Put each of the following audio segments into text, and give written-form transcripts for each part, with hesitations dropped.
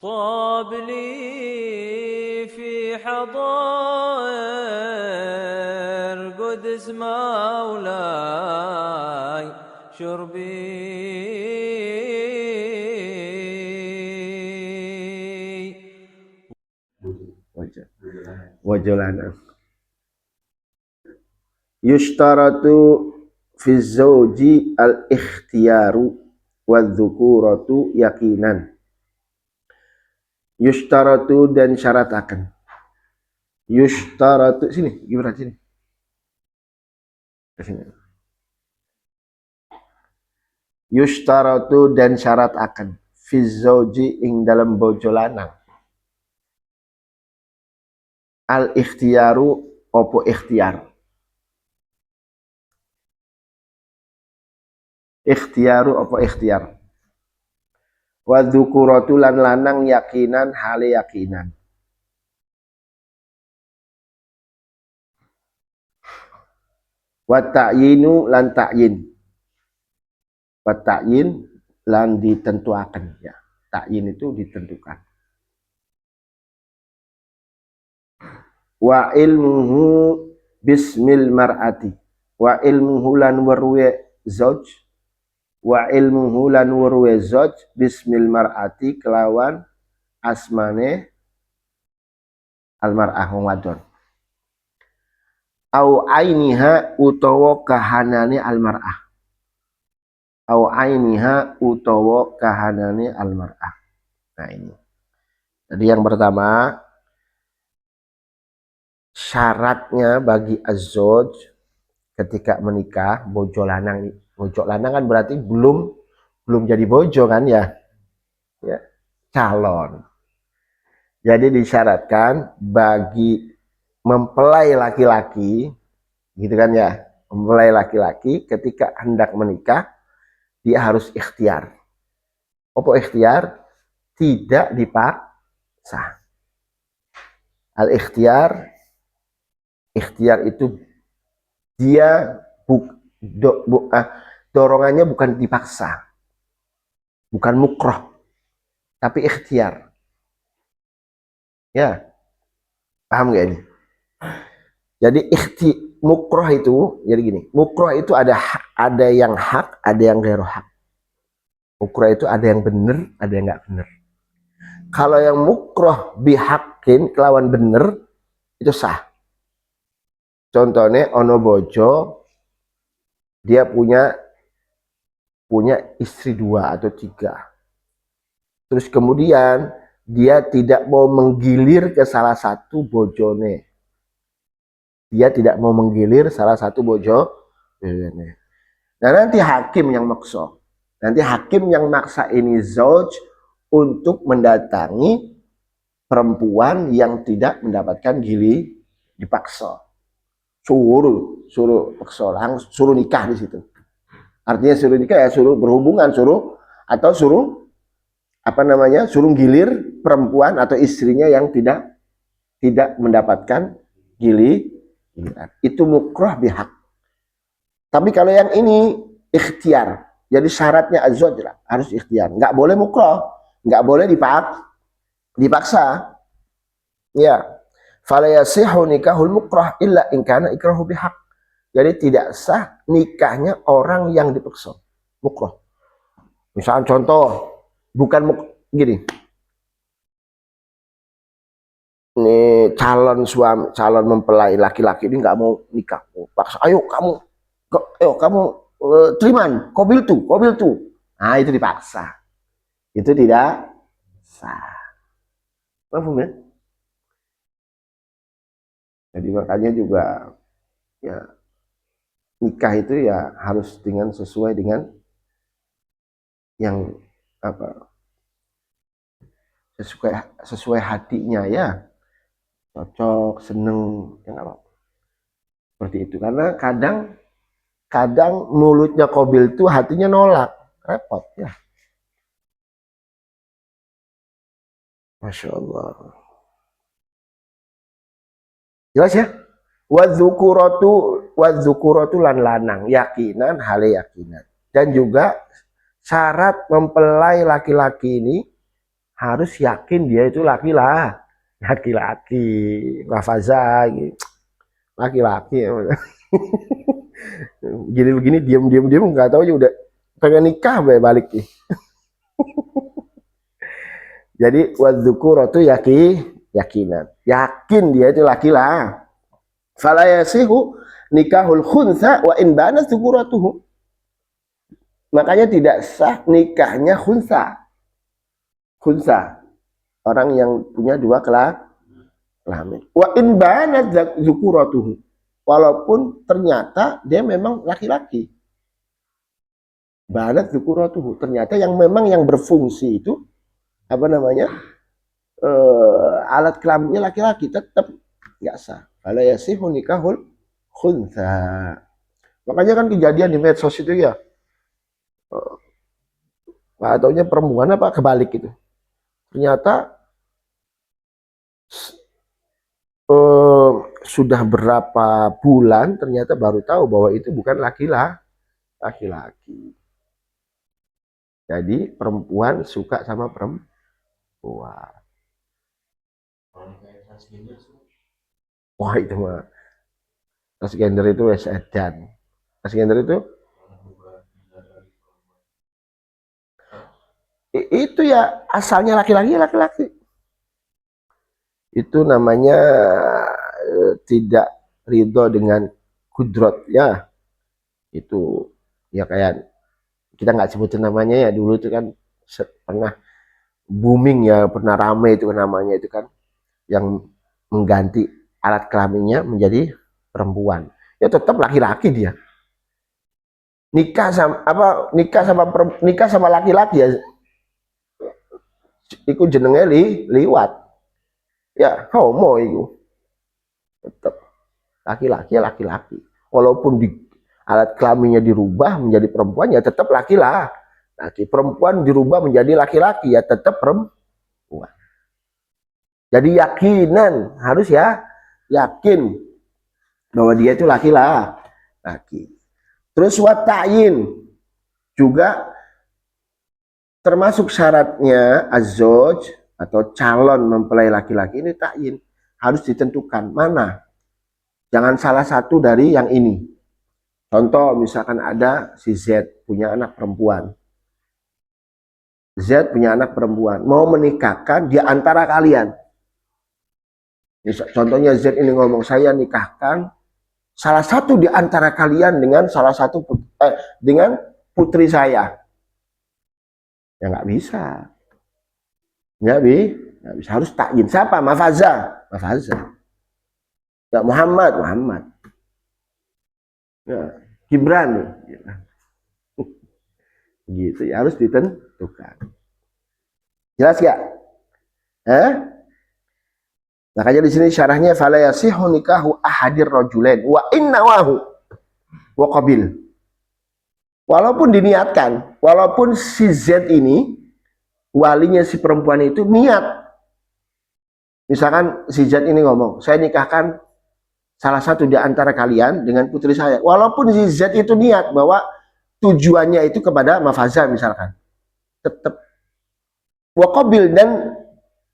طاب لي في حضائر قدس مولاي شربي. Wajolana yushtaratu fi zawji al-ikhtiyaru wadzukuratu yakinan. Yushtaratu dan syaratakan. Yushtaratu sini, gimana sini? Sini. Yushtaratu dan syaratakan fi zawji ing dalam bojo lanang. Al-ikhtiyaru opo ikhtiar. Ikhtiyaru opo ikhtiar. Wa dzukuratu lan lanang yakinan hale yakinan. Wa ta'yinu lan ta'yin. Wa ta'yin lan ditentuakan ya. Ta'yin itu ditentukan. Wa ilmuhu bismil mar'ati. Wa ilmuhu lan warwe zauj. Wa ilmuhu lan warwe zauj bismil mar'ati kelawan asmane almar'ah wong wadon. Au ainiha utawa kahanane almar'ah. Au ainiha utawa kahanane almar'ah. Nah ini. Jadi yang pertama syaratnya bagi az-zauj ketika menikah bojo lanang. Bojo lanang kan berarti belum jadi bojo kan ya. Ya, calon. Jadi disyaratkan bagi mempelai laki-laki gitu kan ya. Mempelai laki-laki ketika hendak menikah dia harus ikhtiar. Apa ikhtiar? Tidak dipaksa. Al-ikhtiar itu dia dorongannya bukan dipaksa, bukan mukroh, tapi ikhtiar. Ya, paham gak ini? Jadi mukroh itu, jadi gini, mukroh itu ada yang hak, ada yang ghair hak. Mukroh itu ada yang benar, ada yang nggak benar. Kalau yang mukroh bihakin kelawan benar itu sah. Contohnya ono bojo dia punya istri 2 atau 3. Terus kemudian dia tidak mau menggilir ke salah satu bojone. Dia tidak mau menggilir salah satu bojo. Nah nanti hakim yang maksa. Nanti hakim yang maksa ini zauj untuk mendatangi perempuan yang tidak mendapatkan gili dipaksa. Suruh paksa, suruh nikah di situ. Artinya suruh nikah ya suruh berhubungan, suruh suruh gilir perempuan atau istrinya yang tidak mendapatkan giliran. Itu mukroh bihak. Tapi kalau yang ini ikhtiar, jadi syaratnya az-zauj harus ikhtiar. Nggak boleh mukroh, nggak boleh dipaksa. Ya. Fala yasihu nikahul mukrah illa in kana ikrahu bihaq. Jadi tidak sah nikahnya orang yang dipaksa. Mukrah. Misalnya contoh, bukan gini. Ini calon mempelai laki-laki ini nggak mau nikah. Paksa, ayo kamu teriman, kobil tuh. Nah itu dipaksa. Itu tidak sah. Paham ya? Jadi makanya juga ya nikah itu ya harus sesuai dengan yang sesuai hatinya ya, cocok, seneng, yang apa seperti itu. Karena kadang mulutnya kobil tuh hatinya nolak, repot ya. Masya Allah. Jelas ya? Wadzukuratu lan lanang yakinan hale yakinan. Dan juga syarat mempelai laki-laki ini harus yakin dia itu laki-laki, Rafaza, laki-laki. Jadi begini diam nggak tahu aja udah pengen nikah balik nih. Jadi wadzukuratu yakinan, yakin dia itu laki-laki. Fala yasihu nikahul khunsa wa in bana dzukuratuhu. Makanya tidak sah nikahnya khunsa. Khunsa, orang yang punya dua kelamin. Wa in bana dzukuratuhu. Walaupun ternyata dia memang laki-laki. Bana dzukuratuhu, ternyata yang memang yang berfungsi itu apa namanya? Alat kelaminnya laki-laki, tetap nggak sah. Fala yasihu nikahul khunsa. Makanya kan kejadian di medsos itu ya, nggak taunya perempuan apa kebalik itu. Ternyata sudah berapa bulan ternyata baru tahu bahwa itu bukan laki-laki. Jadi perempuan suka sama perempuan. Wah itu mah transgender itu edan. Transgender itu ya asalnya laki-laki. Itu namanya tidak ridho dengan kudrat ya. Itu ya kayak kita nggak sebutin namanya ya, dulu itu kan pernah booming ya, pernah rame itu namanya itu kan, yang mengganti alat kelaminnya menjadi perempuan. Ya tetap laki-laki dia. Nikah sama laki-laki ya. Iku jenenge liwat. Ya, homo itu. Tetap laki-laki. Walaupun di alat kelaminnya dirubah menjadi perempuan ya tetap laki-laki. Perempuan dirubah menjadi laki-laki ya tetap perempuan. Jadi yakinan, harus ya yakin bahwa dia itu laki-laki. Terus watayin juga termasuk syaratnya azwaj atau calon mempelai laki-laki ini takyin, harus ditentukan mana. Jangan salah satu dari yang ini. Contoh misalkan ada si Z punya anak perempuan. Z punya anak perempuan, mau menikahkan di antara kalian. Contohnya Z ini ngomong, saya nikahkan salah satu di antara kalian dengan dengan putri saya. Ya nggak bisa. Nggak bisa, harus takyin. Siapa? Mafaza. Ya Muhammad. Ya, Gibran. Gitu ya, harus ditentukan. Jelas gak? Makanya di sini syarahnya fala yasihu nikahu ahadir rajulain wa innawahu wa qabil. Walaupun diniatkan, walaupun si Z ini walinya si perempuan itu niat. Misalkan si Z ini ngomong, saya nikahkan salah satu di antara kalian dengan putri saya. Walaupun si Z itu niat bahwa tujuannya itu kepada Mafaza misalkan. Tetap wa qabil, dan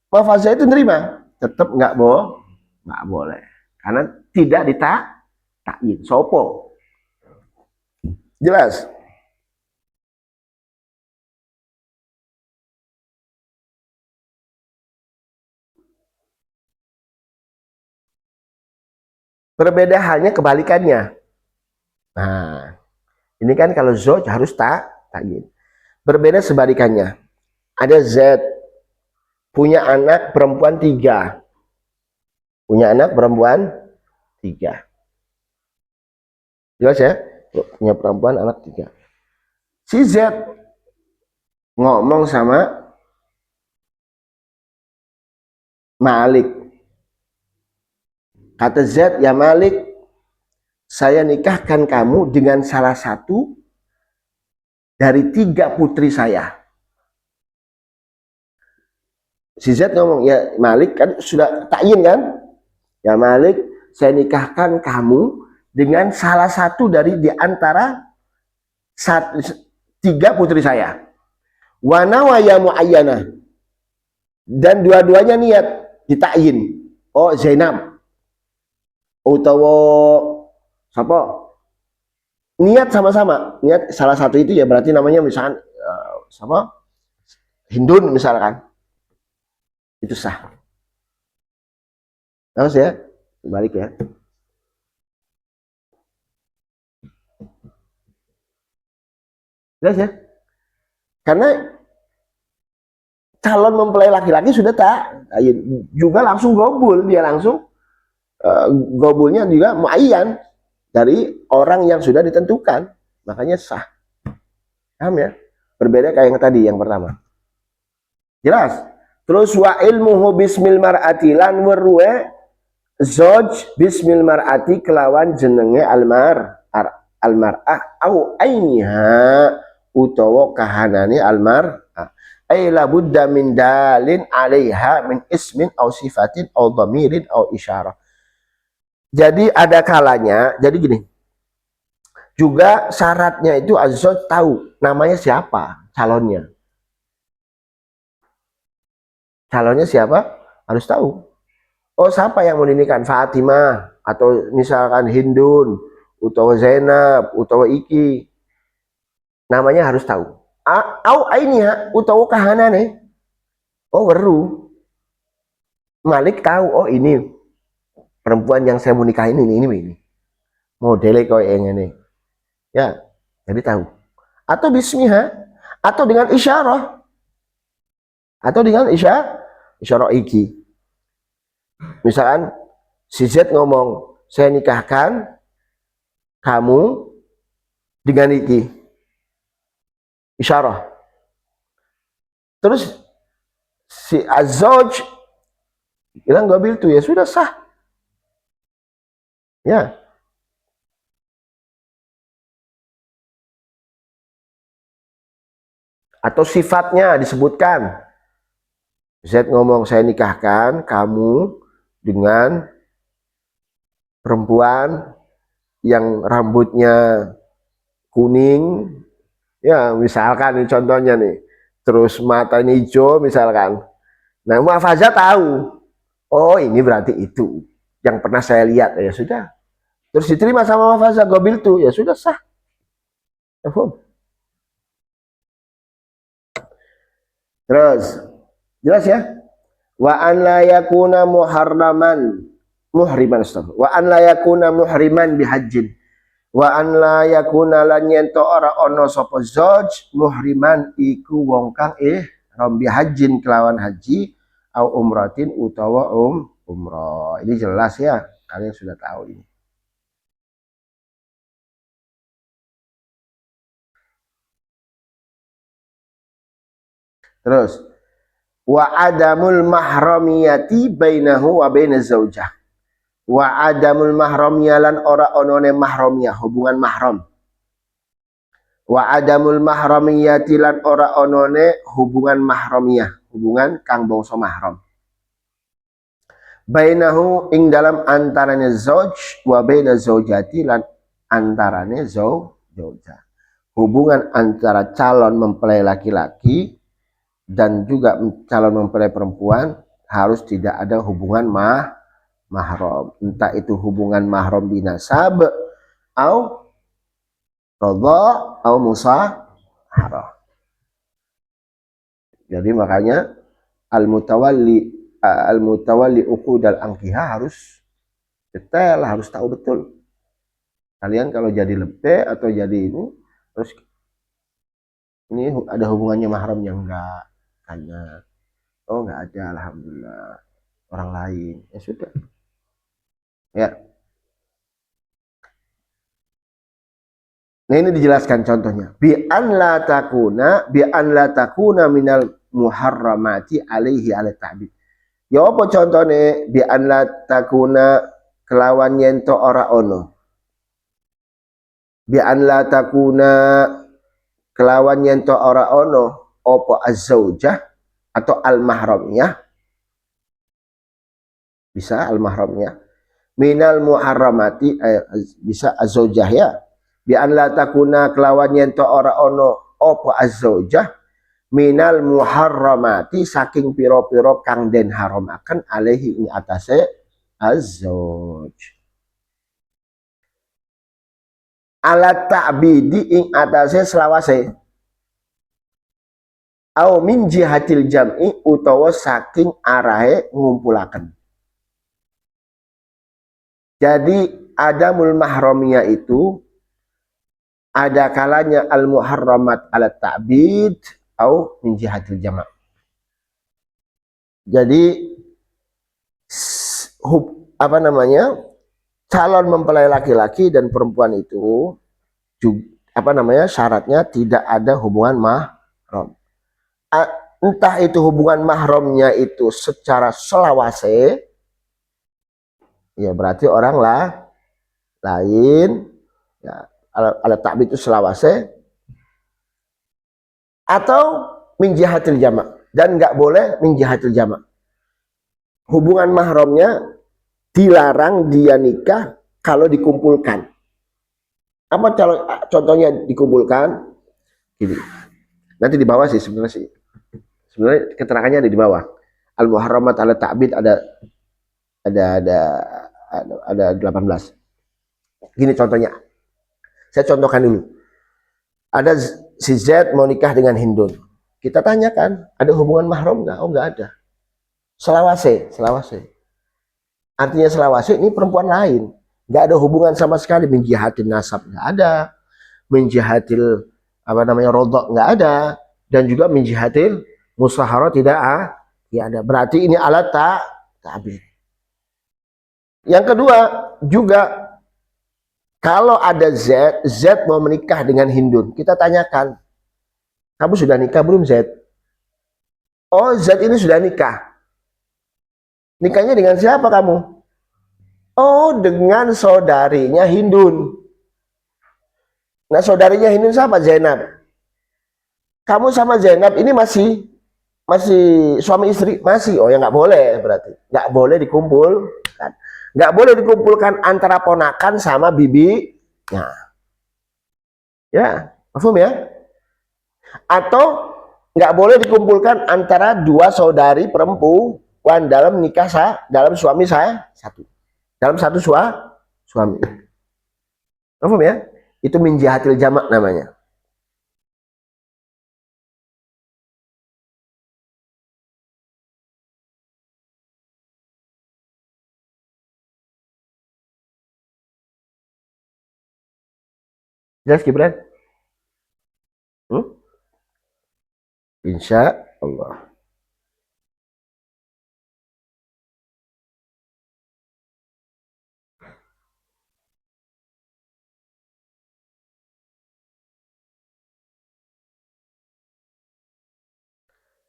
Mafaza itu nerima. Tetap nggak boleh karena tidak ditakyin. Sopo jelas. Berbeda halnya kebalikannya. Nah ini kan kalau zoj harus takyin. Berbeda sebalikannya, ada Z punya anak perempuan 3. Jelas ya? Punya perempuan anak 3. Si Z ngomong sama Malik. Kata Z, ya Malik, saya nikahkan kamu dengan salah satu dari 3 putri saya. Si Z ngomong, ya Malik, kan sudah takyin kan? Ya Malik, saya nikahkan kamu dengan salah satu dari diantara 3 putri saya. Wa nawaya muayyana. dan dua-duanya niat ditakyin. Oh Zainab utawa siapa, niat sama-sama, niat salah satu itu ya berarti namanya misalkan sama Hindun misalkan, itu sah. Terus ya, balik ya. Jelas ya? Karena calon mempelai laki-laki sudah tak juga langsung gobul, dia langsung gobulnya juga muayyan dari orang yang sudah ditentukan, makanya sah. Paham ya? Berbeda kayak yang tadi yang pertama. Jelas? Terus wa ilmuhu bismil mar'ati lan werwe zoj bismil mar'ati kelawan jenenge almar'ah au ainiha utawa kahanane almar'ah. Ay la budda min dalin 'alaiha min ismin au sifatin au dhamirin au isyarah. Jadi ada kalanya, jadi gini. Juga syaratnya itu azoj tahu namanya siapa calonnya. Calonnya siapa? Harus tahu. Oh, siapa yang mau dinikahkan? Fatimah atau misalkan Hindun, utawa Zainab, utawa Iki. Namanya harus tahu. Au ainiha utawa kahanane. Oh, weru. Malik tahu, oh ini perempuan yang saya mau nikahin ini. Modelnya kayak yang ini. Ya, jadi tahu. Atau bismiha, atau dengan isyarah. Atau dengan isyarah Iki. Misalkan si Z ngomong, saya nikahkan kamu dengan Iki. Isyarah. Terus si Azoj bilang gobil tuh, ya sudah sah. Ya. Atau sifatnya disebutkan. Z ngomong, saya nikahkan kamu dengan perempuan yang rambutnya kuning, ya misalkan ini contohnya nih, terus matanya hijau misalkan. Nah, Mu'afazah tahu, oh ini berarti itu yang pernah saya lihat, ya sudah. Terus diterima sama Mu'afazah, gobil tuh, ya sudah sah. Terus jelas ya? Wa an la yakuna muharraman muhriman wa an la yakuna muhriman bihajjin wa an la yakuna lan yento ora ono sapa zauj muhriman iku wong kang ihram bihajjin kelawan haji au umratin utawa umrah. Ini jelas ya, kalian sudah tahu ini. Terus wa adamul mahramiyati bainahu wa bainaz zaujah. Wa adamul mahramiyah lan ora onone mahramiyah, hubungan mahram. Wa adamul mahramiyati lan ora onone hubungan mahramiyah, hubungan kang bangsa mahram. Bainahu ing dalam antarane zauj wa bainaz zaujati lan antarane zaujah. Hubungan antara calon mempelai laki-laki dan juga calon mempelai perempuan harus tidak ada hubungan mahram. Entah itu hubungan mahram binasab atau radha atau musaharah. Jadi makanya al-mutawalli uqudal angkihah harus detail, harus tahu betul. Kalian kalau jadi lebih atau jadi ini, terus ini ada hubungannya mahramnya enggak? Tanya. Oh enggak ada, alhamdulillah. Orang lain, ya sudah. Ya. Nah ini dijelaskan contohnya. Bi an la takuna minal muharramati alaihi ala ta'bid. Ya apa contohnya? Bi an la takuna kelawan yento ora ono. Bi an la takuna kelawan yento ora ono apa az-zaujah atau al-mahramiyah. Bisa al-mahramiyah. Minal muharramati bisa az-zaujah ya. Bi an la takuna kelawan yento ora ono apa az-zaujah minal muharramati saking piro-piro kang den haramaken alaihi ing atase az-zauj. Ala ta'bidi ing atase selawase. Au min jihatil jam'i utawa saking arahe ngumpulaken. Jadi adamul mahramiyah itu ada kalanya al muharramat ala ta'bid au min jihatil jama'. Jadi apa namanya? Calon mempelai laki-laki dan perempuan itu juga, apa namanya? Syaratnya tidak ada hubungan mahram. Entah itu hubungan mahramnya itu secara selawase, ya berarti orang lah lain, ya, ala ta'bid itu selawase, atau min jihatil jama', dan nggak boleh min jihatil jama'. Hubungan mahramnya dilarang dia nikah kalau dikumpulkan. Apa contohnya dikumpulkan? Gini. Nanti di bawah sih sebenarnya sih. Sebenarnya keterangannya ada di bawah. Al muharramat ala ta'bid ada 18. Gini contohnya. Saya contohkan dulu. Ada si Z mau nikah dengan Hindun. Kita tanyakan, ada hubungan mahram nggak? Oh, nggak ada. Selawase. Artinya selawase ini perempuan lain. Nggak ada hubungan sama sekali, menjihatil nasab nggak ada, menjihatil apa namanya rodok nggak ada, dan juga menjihatil musaharah tidak ada. Berarti ini alat ta'bid. Yang kedua juga, kalau ada Z mau menikah dengan Hindun, kita tanyakan, kamu sudah nikah belum Z? Oh, Z ini sudah nikah. Nikahnya dengan siapa kamu? Oh, dengan saudarinya Hindun. Nah, saudarinya Hindun siapa? Zainab. Kamu sama Zainab ini masih suami istri? Masih. Oh, ya nggak boleh berarti. Nggak boleh dikumpulkan. Nggak boleh dikumpulkan antara ponakan sama bibi. Nah. Ya, paham ya? Atau nggak boleh dikumpulkan antara dua saudari perempuan dalam nikah dalam suami saya satu. Dalam satu suami. Paham ya? Itu min jihatil jama' namanya. Jelas Gibran? Insya Allah.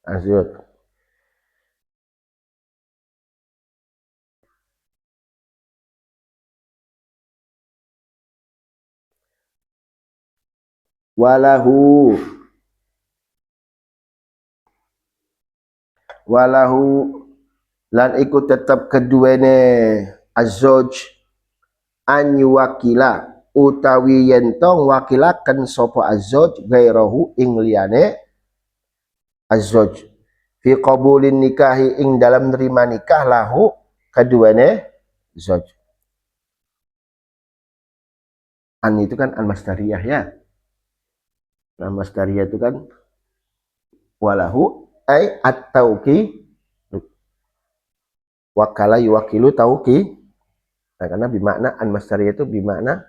Azut. Walahu lan ikut tetap keduene azoj an yuwakila utawi yentong wakilaken sopo azoj gairahu ing liyane azoj fi qabulin nikahi ing dalam nerima nikah lahu keduane zoj. An itu kan an masdariyah ya. Nah, masdariyah itu kan walahu ay at-tauki wakala yuwakilu tauki. Nah, karena bimakna an masdariyah itu bimakna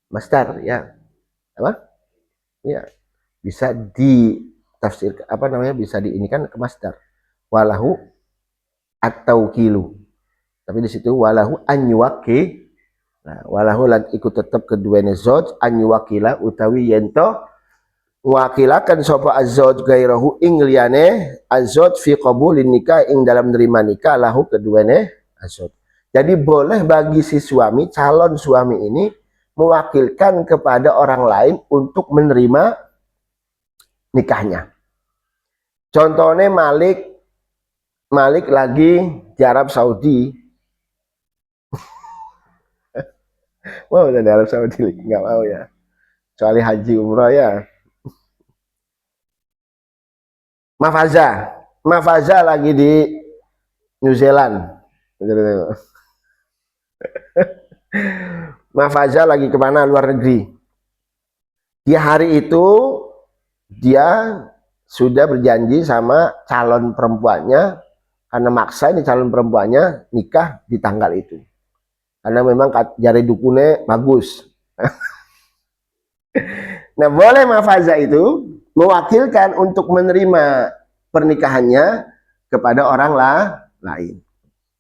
masdar ya. Apa? Ya. Bisa ditafsir apa namanya? Bisa diinikan ke masdar. Walahu at-taukilu. Tapi di situ walahu an yuwaki. Nah, walahu lan ikut tetap keduanya zauj an yuwakila utawi yento wakilakan sapa azauj gairahu ing liyane azauj fi qabulin nikah ing dalam nerima nikah lahu keduanya azauj. Jadi boleh bagi si suami, calon suami ini mewakilkan kepada orang lain untuk menerima nikahnya. Contohnya Malik lagi di Arab Saudi. Wow, udah di Arab Saudi nggak mau ya. Kecuali haji umrah ya. Mafaza lagi di New Zealand. Mafaza lagi kemana, luar negeri. Di hari itu dia sudah berjanji sama calon perempuannya, karena maksa ini calon perempuannya nikah di tanggal itu. Karena memang jari dukune bagus. Nah, boleh Mafaza itu mewakilkan untuk menerima pernikahannya kepada orang lain.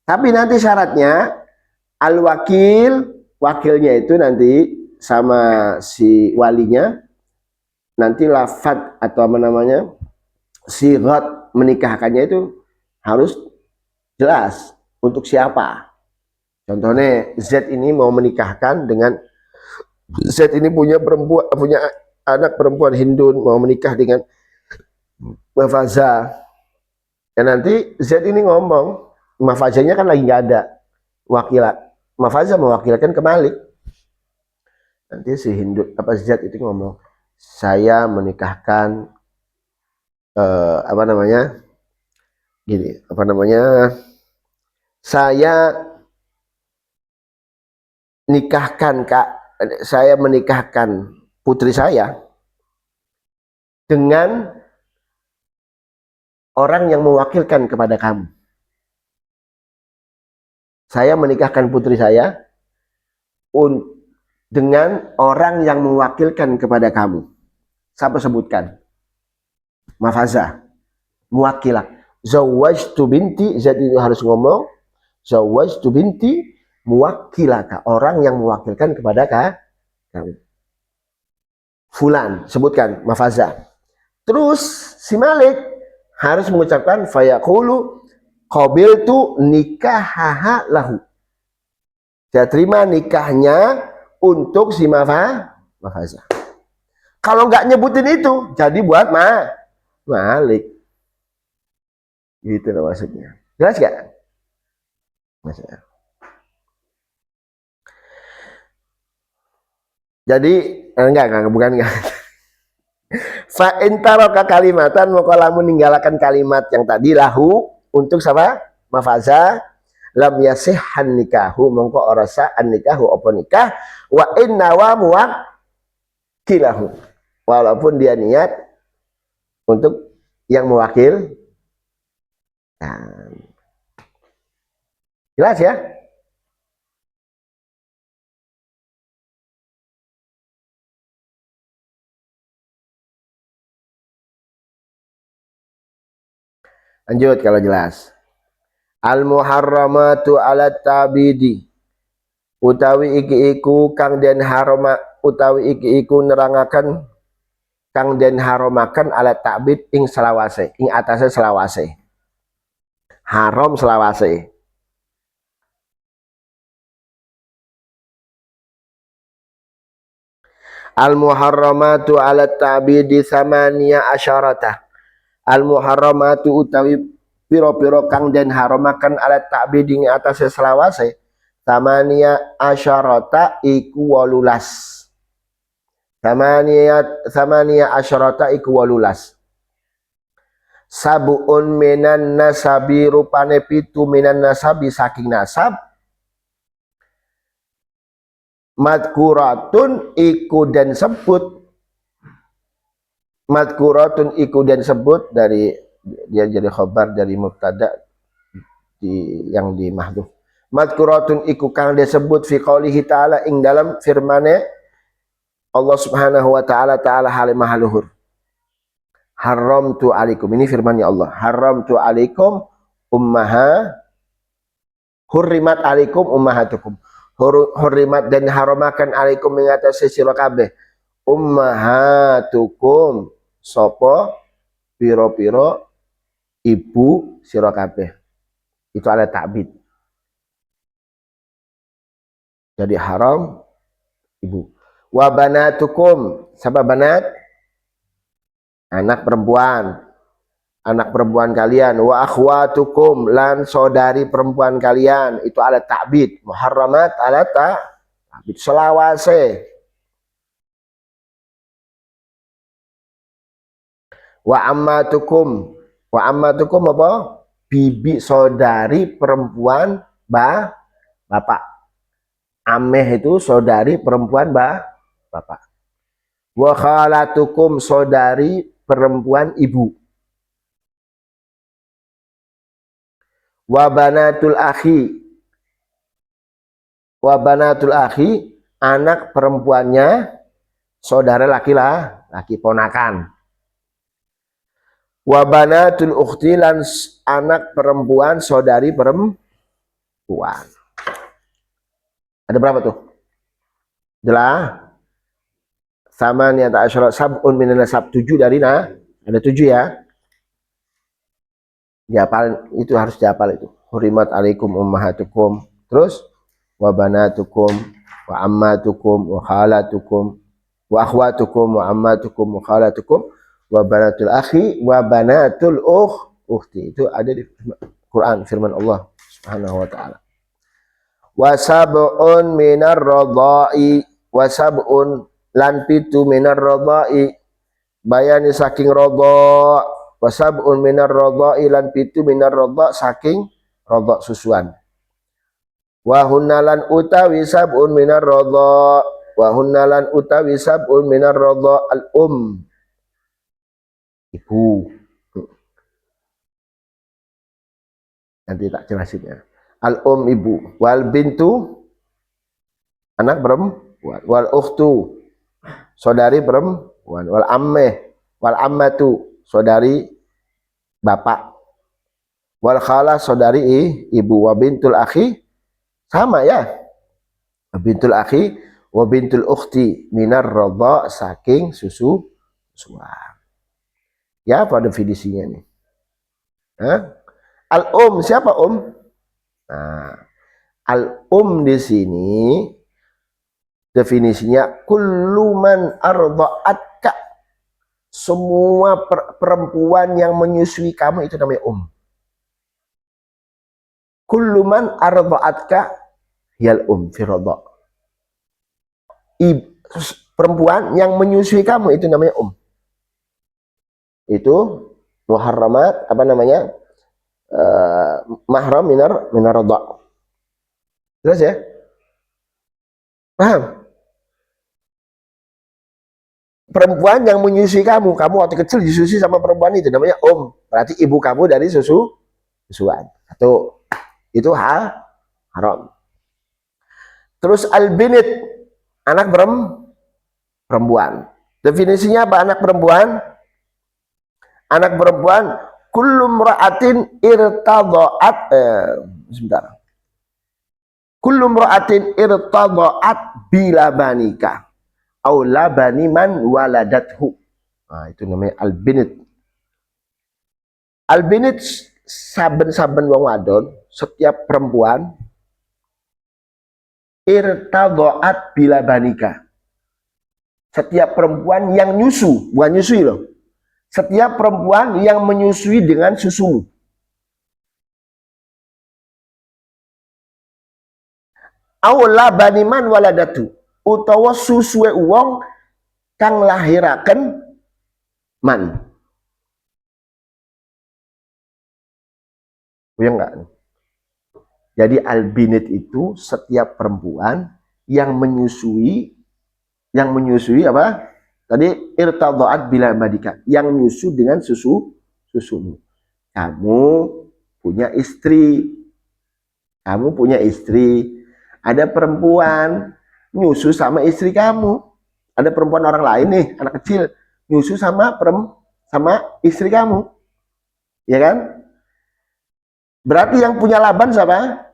Tapi nanti syaratnya wakilnya itu nanti sama si walinya nanti lafad atau apa namanya sirat menikahkannya itu harus jelas untuk siapa. Contohnya Z ini mau menikahkan dengan Z ini punya anak perempuan Hindun, mau menikah dengan Mafaza. Dan nanti Z ini ngomong, Mafazanya kan lagi nggak ada wakilat. Mafaza mewakilkan ke Malik. Nanti si Hindu apa Z itu ngomong, saya menikahkan apa namanya gini, apa namanya, saya menikahkan putri saya dengan orang yang mewakilkan kepada kamu. Saya menikahkan putri saya dengan orang yang mewakilkan kepada kamu. Siapa sebutkan? Mafaza, mewakilah. Zawwajtu binti, jadi harus ngomong zawwajtu binti muwakilaka, orang yang mewakilkan kepada kamu. Fulan, sebutkan Mafaza. Terus si Malik harus mengucapkan fayaqulu qabiltu nikahaha lahu. Saya terima nikahnya untuk si Mafaza. Kalau nggak nyebutin itu, jadi buat Malik. Gitu loh maksudnya. Jelas gak? Maksudnya. Jadi bukan. Fa intaraka kalimatan, maka lamun meninggalkan kalimat yang tadi lahu untuk sama Mafaza, lam yasihhan nikahu, mongko orasa an nikahu apa nikah, wa inna wa muwakilahu, walaupun dia niat untuk yang mewakil. Jelas ya? Lanjut kalau jelas. Al muharramatu ala tabidi, utawi iki iku kang den haroma, utawi iki iku nerangaken kang den haromaken ala tabid ing selawase, ing atase selawase. Haram selawase. Al muharramatu ala tabidi samania asyarata. Al muharramatu utawi piro-piro kang den haramaken ala ta'bid ing atase selawase, tamania asyarata iku 18. Tamania asyarata iku 18. Sabuun minan nasabi, rupane pitu minan nasabi saking nasab, madkuratun iku dan sebut, madkuratun iku dan sebut, dari dia jadi khabar dari mubtada yang di mahdhuf. Madkuratun iku kang disebut fi qoulihi ta'ala, ing dalam firmane Allah Subhanahu wa ta'ala, ta'ala halimah luhur. Haramtu alaikum, ini firmannya Allah. Haramtu alaikum hurrimat alaikum ummahatukum. Hurrimat dan haramakan alaikum mengatasi sira kabeh ummahatukum, sapa piro-piro ibu sira kabeh. Itu ada ta'bid. Jadi haram ibu. Wa banatukum, siapa banat? Anak perempuan kalian. Wa akhwatukum, lan saudari perempuan kalian. Itu ada ta'bid. Muharramat ala ta'bid, selawase. Wa ammatukum, Wa ammatukum apa? Bibi saudari perempuan bapak. Ameh itu saudari perempuan bapak. Wa khalatukum saudari perempuan ibu. Wa banatul akhi anak perempuannya saudara laki-laki ponakan. Wa banatul ukhti lan anak perempuan saudari perempuan. Ada berapa tuh? Jelas. Sama niat asyara sab'un minal nasab 7 dari ada 7 ya. Dihafal itu, harus dihafal itu. Hurimat alaikum ummahatukum. Terus wa banatukum wa ammatukum wa khalatukum wa akhwatukum wa ammatukum wa khalatukum wa banatul akhi wa banatul ukhti. Itu ada di Quran, firman Allah Subhanahu wa taala. Wa sab'un minar radha'i wa sab'un lan pitu minar radha'i bayani saking radha' wa sab'un minar radha'i lan pitu minar radha' saking radha' susuan. Wa hunnalan utawi sab'un minar radha' wa hunnalan utawi sab'un minar radha' al ibu. Nanti tak jelasin ya. Al ibu, wal bintu anak perempuan, wal ukhtu saudari perempuan, wal ammeh, wal ammatu saudari bapak, wal khalah saudari ibu, wa bintul akhi sama ya. Bintul akhi wa bintul ukhti minar radha saking susuan. Ya, apa definisinya nih? Al siapa Nah, al di sini definisinya kulluman arda'atka, semua perempuan yang menyusui kamu itu namanya kulluman arda'atka yal fi radha'. Perempuan yang menyusui kamu itu namanya Itu muharramat apa namanya? Mahram minar radha'. Jelas ya? Paham? Perempuan yang menyusui kamu waktu kecil disusui sama perempuan itu namanya berarti ibu kamu dari susuan. Itu haram. Terus albinit anak perempuan. Definisinya apa anak perempuan? Anak perempuan kullum ra'atin irtada'at sebentar. Kullum ra'atin irtada'at bila banika au labani man waladathu. Nah, itu namanya albinit. Albinit saben-saben wong wadon, setiap perempuan irtada'at bila banika. Setiap perempuan yang nyusu, bukan nyusui loh. Setiap perempuan yang menyusui dengan susumu. Aula baniman waladatu, utawa susue wong kang lahiraken man. Ya enggak? Jadi albinit itu setiap perempuan yang menyusui apa? Tadi irtada'at bila badika, yang menyusu dengan susumu. Kamu punya istri. Ada perempuan nyusu sama istri kamu. Ada perempuan orang lain nih, anak kecil, nyusu sama istri kamu. Ya kan? Berarti yang punya laban siapa?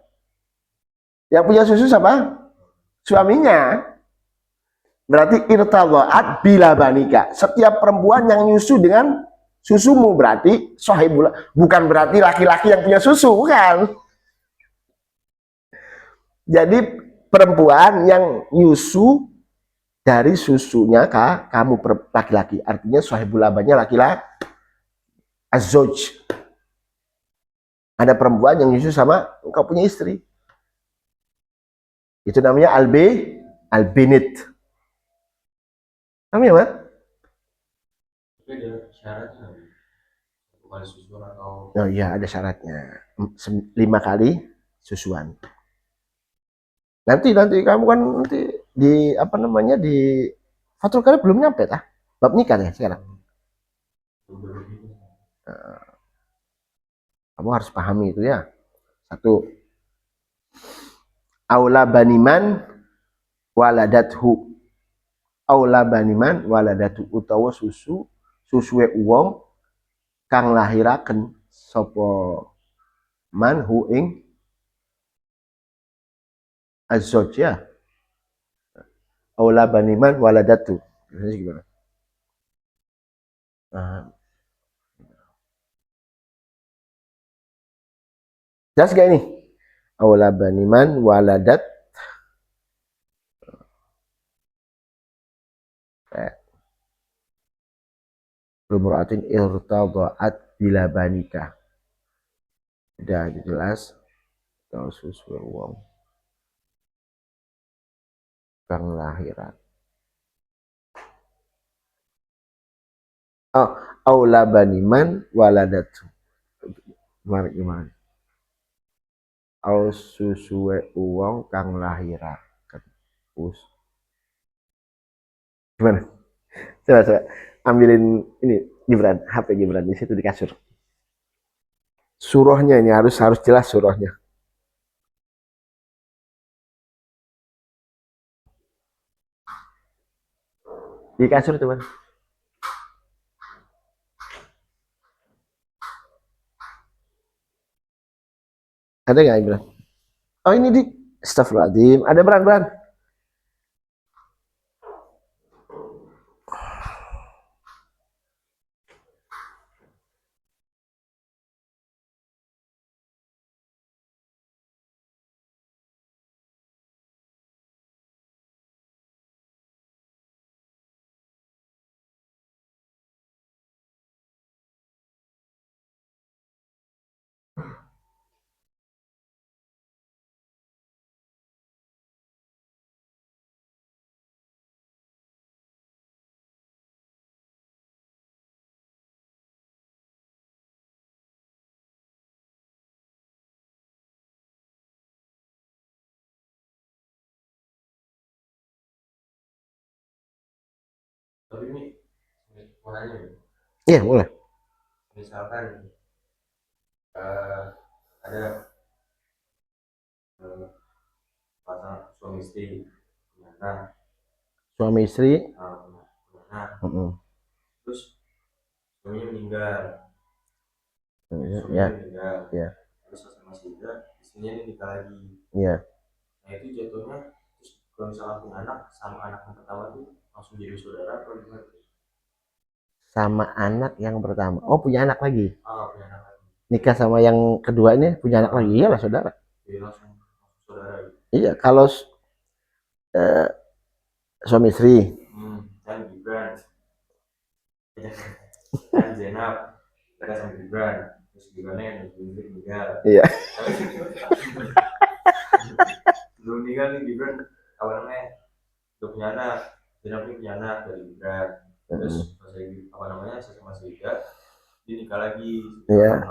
Yang punya susu siapa? Suaminya. Berarti irtada'at bila banika. Setiap perempuan yang nyusu dengan susumu berarti sahibul, bukan berarti laki-laki yang punya susu, bukan. Jadi perempuan yang nyusu dari susunya kamu laki-laki, artinya sahibul labannya laki-laki, azoj. Ada perempuan yang nyusu sama engkau punya istri, itu namanya albinit. Namanya apa? kali susuan atau Oh iya, ada syaratnya. 5 kali susuan. Nanti kamu kan nanti di apa namanya di Fathul Qarib belum nyampe tah? Bab nikah ya sekarang. Kamu harus pahami itu ya. Satu, aula baniman waladathu. Aula baniman waladatu utawa susue uwong kang lahiraken sapa man hu ing azzauj ya. Aula baniman waladatu. Ini gimana? Jelas gak ini? Aula baniman waladat lumratin irtadaat bila banika. Udah jelas. Kalau susu wong kang lahiran. Oh, aula baniman waladatu. Gimana? Au susuwe wong kang lahiraken. Gimana? Coba ambilin ini Gibran, HP Gibran di situ di kasur. Surahnya ini harus jelas surahnya. Di kasur teman. Ada nggak Gibran? Oh ini di Astagfirullahaladzim. Ada Bran. tapi ini mau nanya nih. Iya boleh. Misalkan ada pasangan suami istri, nah Suami istri. Terus suaminya meninggal. Ya. Terus masih ada istrinya ini nikah lagi. Iya. Nah itu jatuhnya, terus kalau misalnya punya anak sama anak yang pertama tuh langsung jadi saudara atau gimana? Sama anak yang pertama. Oh punya anak lagi. Punya anak lagi. Nikah sama yang kedua ini punya anak lagi. Iyalah saudara. Jadi langsung saudara gitu. Iya kalau suami istri. Kan Gibran. Kan Zainab. Mereka sama Gibran. Terus Gibrannya meninggal. Iya. Belum meninggal nih Gibran, apa namanya? Udah punya anak. Zainab punya anak dari Gibran. Terus apa namanya? Sama Sega. Dia nikah lagi. Iya.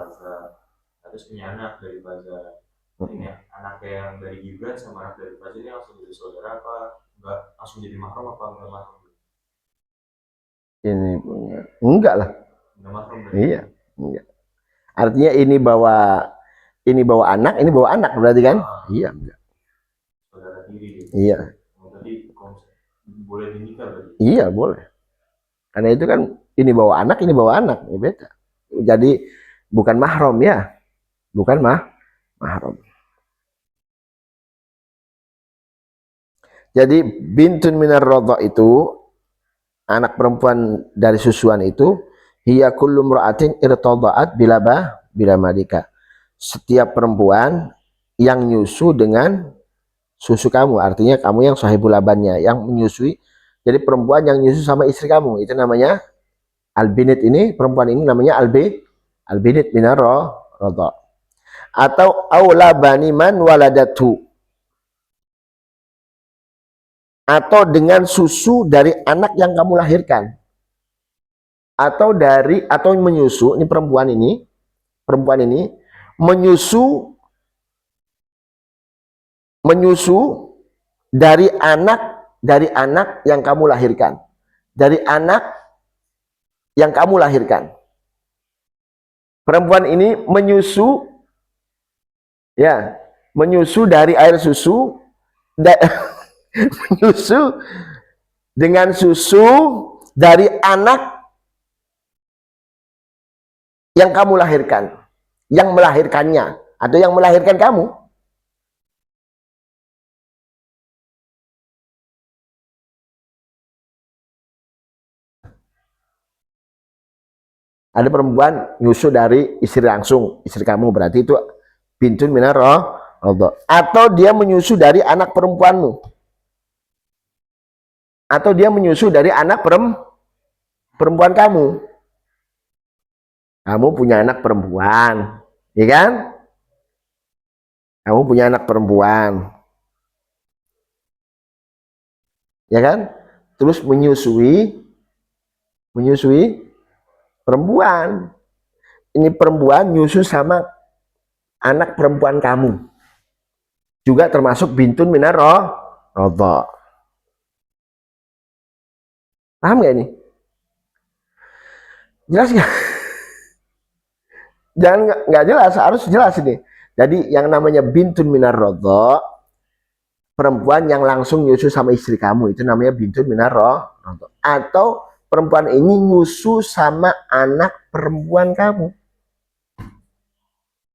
Terus punya anak dari Faza. Ini anak yang dari Gibran sama anak dari Faza ini langsung jadi saudara apa enggak langsung jadi mahram apa enggak mahram? Ini punya enggak lah. Enggak mahram. Iya, enggak. Artinya ini bawa anak, ini bawa anak berarti kan? Iya, enggak. Saudara tiri. Iya. Berarti boleh dinikah berarti? Iya, boleh. Karena itu kan ini bawa anak, ya beda. Jadi bukan mahram ya. Bukan mahram. Jadi bintun minar radha itu anak perempuan dari susuan itu hiya kullu mra'atin irtada'at bila malika. Setiap perempuan yang nyusu dengan susu kamu, artinya kamu yang sahibul labannya, yang menyusui. Jadi perempuan yang nyusu sama istri kamu itu namanya albinit. Ini perempuan ini namanya albinit minar radha. Atau aula baniman waladatu, atau dengan susu dari anak yang kamu lahirkan. atau menyusu, ini perempuan ini menyusu dari anak yang kamu lahirkan. Perempuan ini menyusu dari air susu menyusu dengan susu dari anak yang kamu lahirkan, yang melahirkannya atau yang melahirkan kamu. Ada perempuan nyusu dari istri langsung, istri kamu, berarti itu bintun minar radha. Atau dia menyusu dari anak perempuanmu, atau dia menyusu dari anak perempuan kamu. Kamu punya anak perempuan, ya kan? Kamu punya anak perempuan, ya kan? Terus menyusui perempuan. Ini perempuan nyusu sama anak perempuan kamu, juga termasuk bintun minar radha. Paham gak ini? Jelas gak? Jangan nggak jelas, harus jelas ini. Jadi yang namanya bintun minar radha, perempuan yang langsung nyusu sama istri kamu, itu namanya bintun minar radha. Atau perempuan ini nyusu sama anak perempuan kamu,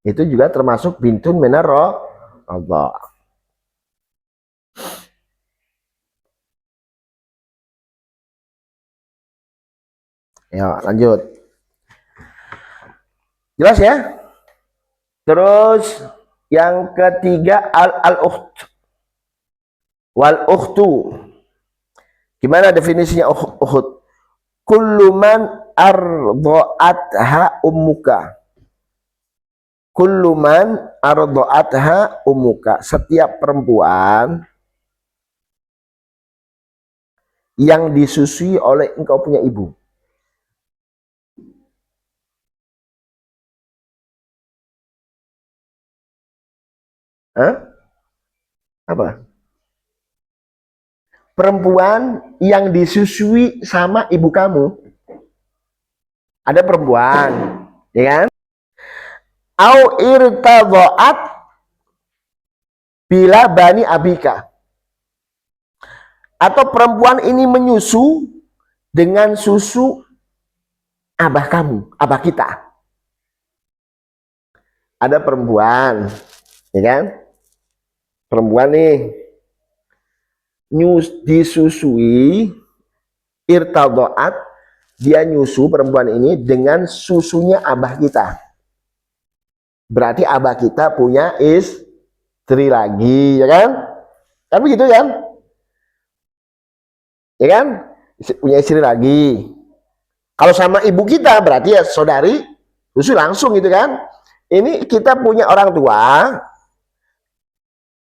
itu juga termasuk bintun minar radha. Ya, lanjut. Jelas ya? Terus yang ketiga al-ukht. Wal ukhtu. Gimana definisinya ukht? Kullu man arda'atha ummuka. Kullu man arda'atha ummuka. Setiap perempuan yang disusui oleh engkau punya ibu. Hah? Apa? Perempuan yang disusui sama ibu kamu. Ada perempuan, ya kan? Au irtadha'at bila bani abika. Atau perempuan ini menyusu dengan susu abah kamu, abah kita. Ada perempuan, ya kan? Perempuan nih disusui, irtadha'at, dia nyusu perempuan ini dengan susunya abah kita. Berarti abah kita punya istri lagi, ya kan? Kan begitu kan? Ya kan? Punya istri lagi. Kalau sama ibu kita berarti ya saudari susu langsung gitu kan? Ini kita punya orang tua,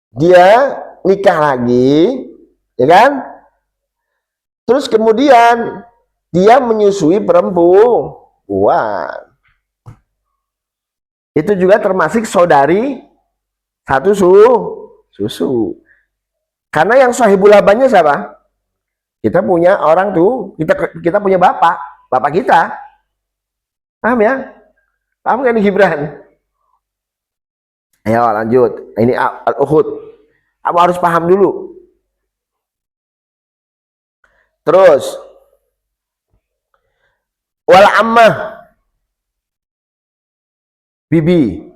dia nikah lagi, ya kan? Terus kemudian dia menyusui perempuan. Itu juga termasuk saudari satu susu. Karena yang sahibul labannya siapa? Kita punya orang tuh, kita punya bapak kita. Paham ya? Paham kan Gibran? Ayo lanjut. Ini al-ukhud. Kamu harus paham dulu. Terus wal ammah, bibi.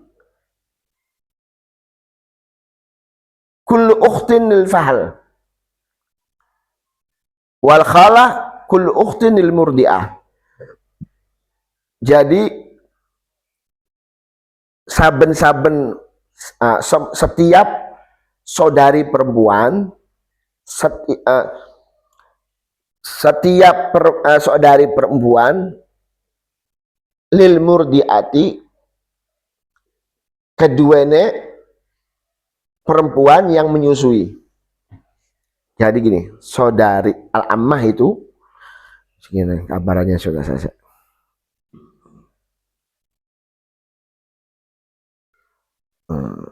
Kullu ukhtin lil fahl. Wal khala kullu ukhtin lil murdi'ah. Jadi saben-saben setiap saudari perempuan, saudari perempuan lil murdiati, keduanya perempuan yang menyusui. Jadi gini, saudari al-ammah itu segini kabarannya sudah saya. Hmm.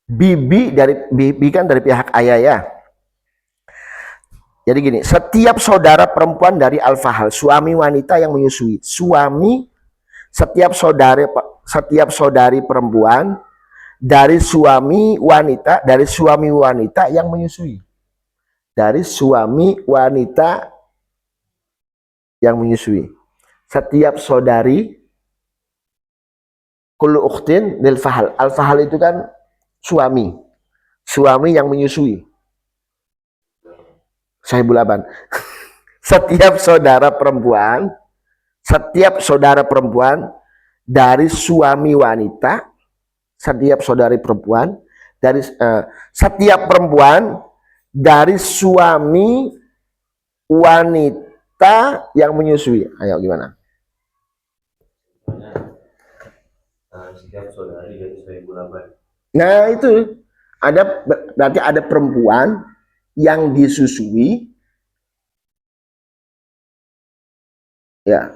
Bibi kan dari pihak ayah ya. Jadi gini, setiap saudara perempuan dari al-fahal, suami wanita yang menyusui, setiap saudari perempuan dari suami wanita yang menyusui. Dari suami wanita yang menyusui. Setiap saudari kullu ukhtin lil fahal. Al-fahal itu kan suami. Suami yang menyusui. Sahibul aban. Setiap saudara perempuan dari suami wanita, setiap saudari perempuan dari setiap perempuan dari suami wanita yang menyusui. Ayo gimana? Setiap saudari dari Sahibul Aban. Nah itu berarti ada perempuan yang disusui, ya.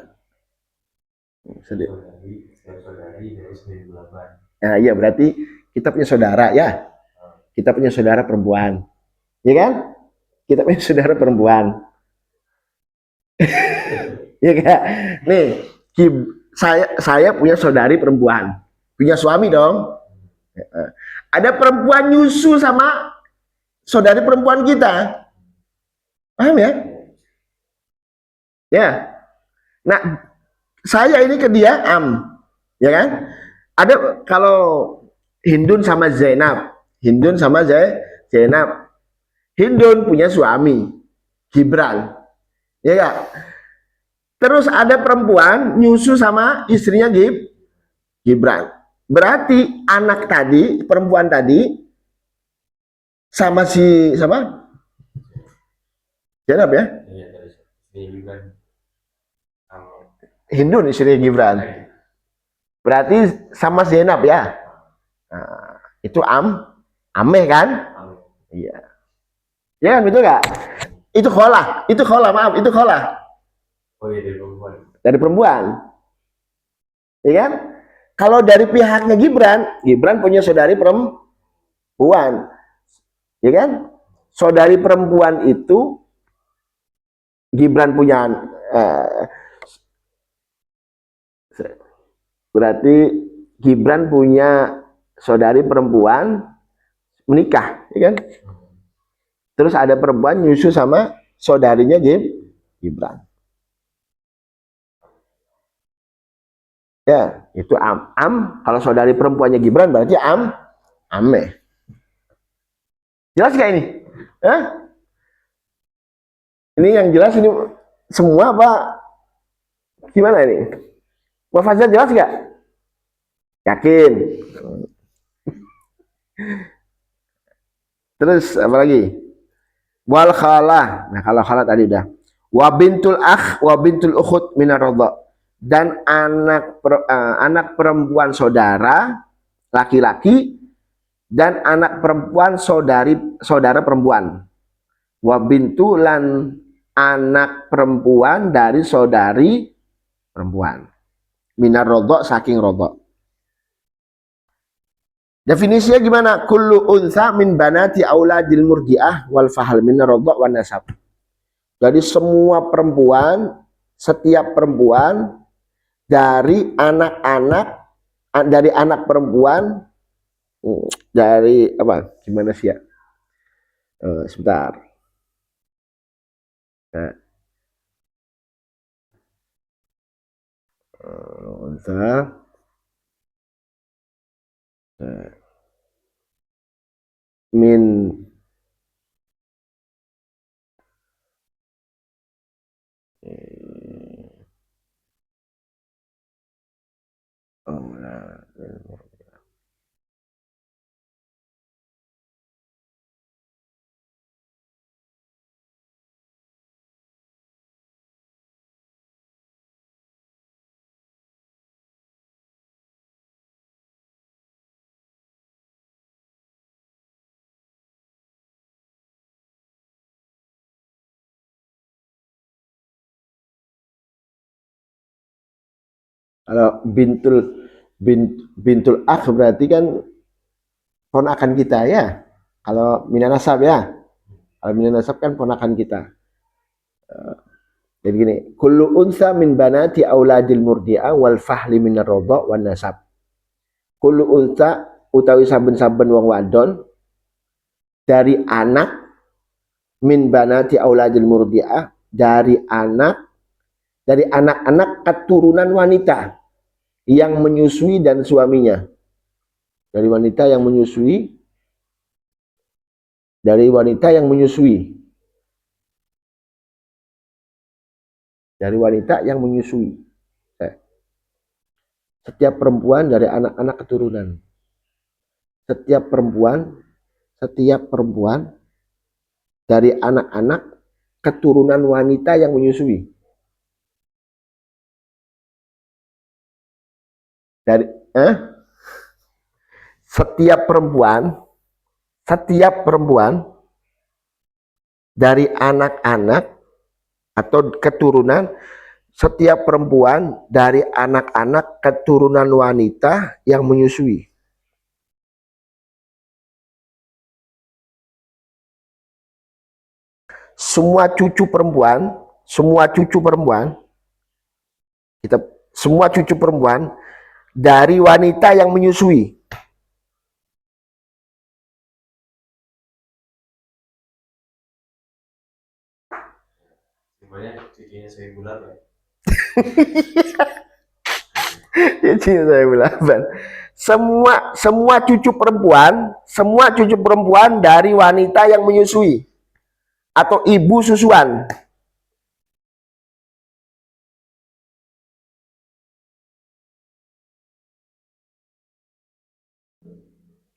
Setiap saudari dari Sahibul Aban. Nah iya berarti kita punya saudara ya. Kita punya saudara perempuan, ya kan? Kita punya saudara perempuan. Ya kan? Nih, saya punya saudari perempuan, punya suami dong. Ada perempuan nyusu sama saudari perempuan kita, paham ya? Ya. Nah, saya ini ke dia ya kan? Ada kalau Hindun sama Zainab, Hindun punya suami, Gibran, ya kan? Terus ada perempuan nyusu sama istrinya Gibran. Berarti anak tadi, perempuan tadi sama Zainab ya? Hindun istrinya Gibran. Berarti sama Zainab ya? Nah, itu ameh kan? Iya. Ya kan betul nggak? Itu kholah, maaf, itu kholah. Oh iya, dari perempuan. Dari perempuan. Ya kan? Kalau dari pihaknya Gibran punya saudari perempuan. Ya kan? Saudari perempuan itu Gibran punya berarti Gibran punya saudari perempuan menikah, ya kan? Terus ada perempuan nyusu sama saudarinya Gibran. Ya, itu kalau saudari perempuannya Gibran berarti ameh. Jelas gak ini? Hah? Ini yang jelas ini semua apa? Gimana ini? Pak Fajar jelas gak? Yakin? Terus apa lagi? Wal khalah. Nah, kalau khalah tadi udah. Wa bintul akh wa bintul ukhut minar radha. Dan anak perempuan saudara laki-laki dan anak perempuan saudara perempuan. Wa bintu lan anak perempuan dari saudari perempuan. Minar radha saking radha. Definisinya gimana? Kullu unsa min banati auladil murdiah wal fahal min radha wan nasab. Jadi semua perempuan, setiap perempuan dari anak perempuan dari apa? Gimana sih ya? Sebentar. Nah, unsa min Kalau bintul akh berarti kan ponakan kita ya. Kalau minanasab ya. Kalau minanasab kan ponakan kita. Jadi gini, kullu unsa min banati auladil murdi'ah wal fahli min ar-radha' wan nasab. Kullu unsa utawi saben-saben wong wadon dari anak min banati auladil murdi'ah dari anak-anak keturunan wanita yang menyusui dan suaminya. Dari wanita yang menyusui, dari wanita yang menyusui. Dari wanita yang menyusui. Setiap perempuan dari anak-anak keturunan. Setiap perempuan dari anak-anak keturunan wanita yang menyusui. Setiap perempuan dari anak-anak atau keturunan, setiap perempuan dari anak-anak keturunan wanita yang menyusui. Semua cucu perempuan dari wanita yang menyusui. Sebenarnya cucunya saya bulat ya. Cucunya saya bulat. Semua cucu perempuan dari wanita yang menyusui atau ibu susuan.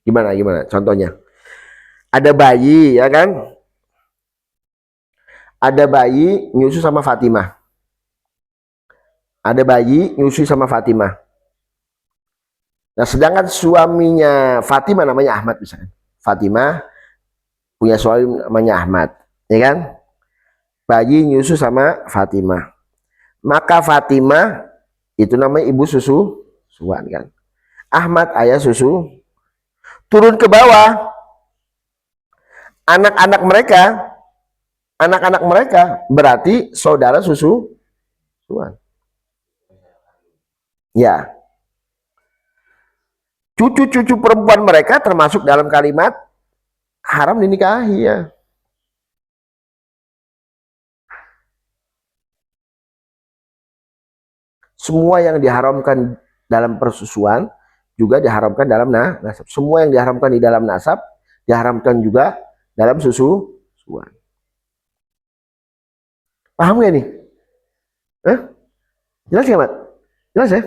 Gimana contohnya? Ada bayi, ya kan? Ada bayi nyusu sama Fatimah. Nah, sedangkan suaminya Fatimah namanya Ahmad misalnya. Fatimah punya suami namanya Ahmad, ya kan? Bayi nyusu sama Fatimah. Maka Fatimah itu namanya ibu susuan kan. Ahmad ayah susu. Turun ke bawah, anak-anak mereka berarti saudara susuan. Ya. Cucu-cucu perempuan mereka termasuk dalam kalimat haram dinikahi ya. Semua yang diharamkan dalam persusuan juga diharamkan dalam nasab. Semua yang diharamkan di dalam nasab diharamkan juga dalam susuan. Paham gak nih? Jelas ya, Mat? Jelas ya?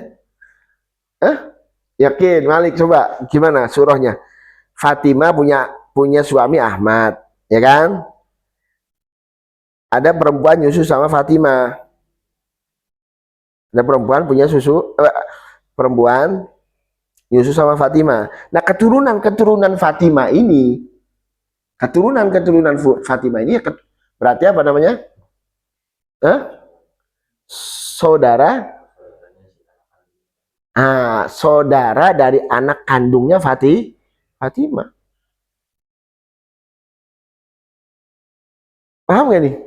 Yakin, Malik, coba gimana surahnya? Fatimah punya suami Ahmad, ya kan? Ada perempuan nyusu sama Fatimah. Ada perempuan perempuan nyusu sama Fatimah. Nah, keturunan Fatimah ini, berarti apa namanya? Saudara dari anak kandungnya Fatimah. Paham gak nih?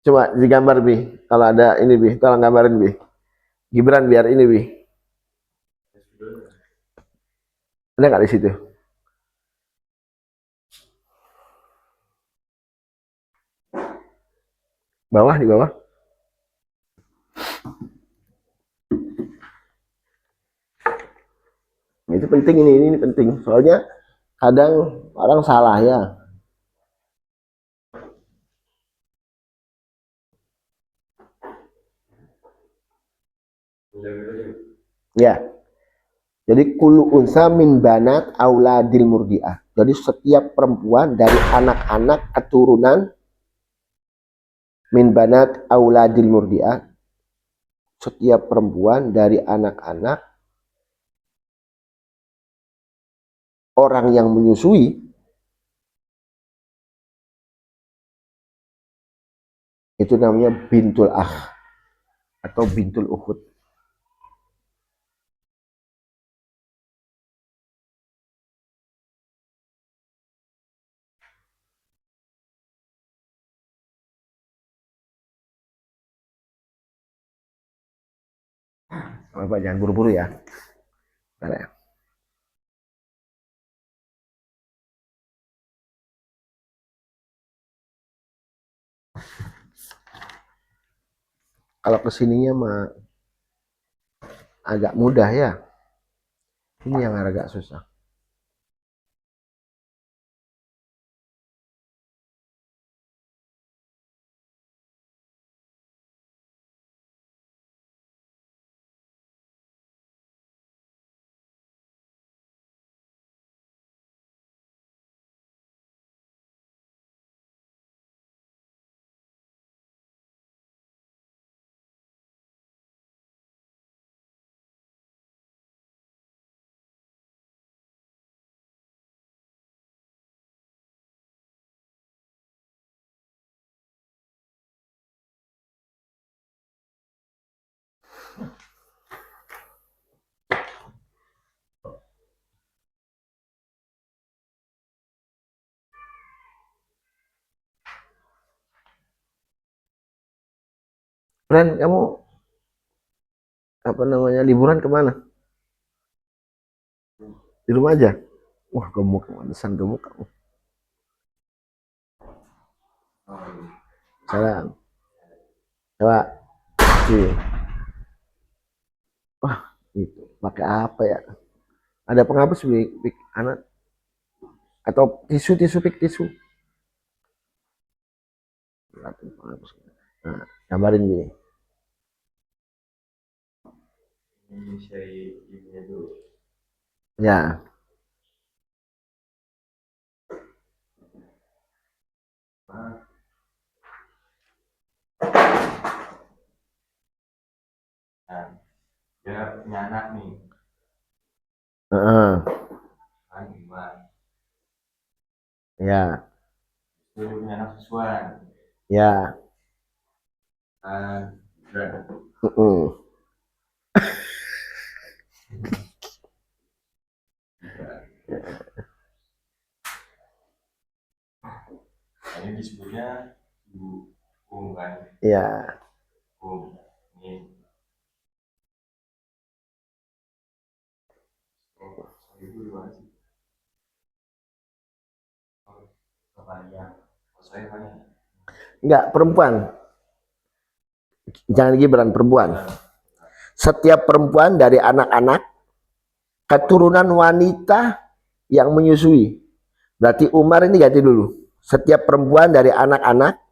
Coba digambar, Bi. Kalau ada ini, Bi, tolong gambarin, Bi. Gibran biar ini, Bi. Ada nggak di situ? Bawah, di bawah. Itu penting, ini penting. Soalnya kadang orang salah ya. Ya. Jadi kullu unsa min banat auladil murdiah. Jadi setiap perempuan dari anak-anak keturunan min banat auladil murdiah. Setiap perempuan dari anak-anak orang yang menyusui itu namanya bintul akh atau bintul ukhud. Bapak jangan buru-buru ya. Bentar ya. Kalau kesininya mah agak mudah ya. Ini yang agak susah. Ren, kamu apa namanya liburan kemana? Di rumah aja. Wah, gemuk, mantesan gemuk kamu. Salam. Coba. Sini. Wah, itu pakai apa ya? Ada penghapus pik anak atau tisu pik tisu. Nah, gambarin gini. Ini seri ini dulu. Ya. Nah, dia punya anak nih. Kan gimana? Ya. Dia punya anak susuan. Ya. Berapa? Ini disebutnya kan? Iya. Ini. Ibu gimana sih? Enggak, perempuan. Jangan Gibran, perempuan. Setiap perempuan dari anak-anak keturunan wanita yang menyusui. Berarti Umar ini ganti dulu. Setiap perempuan dari anak-anak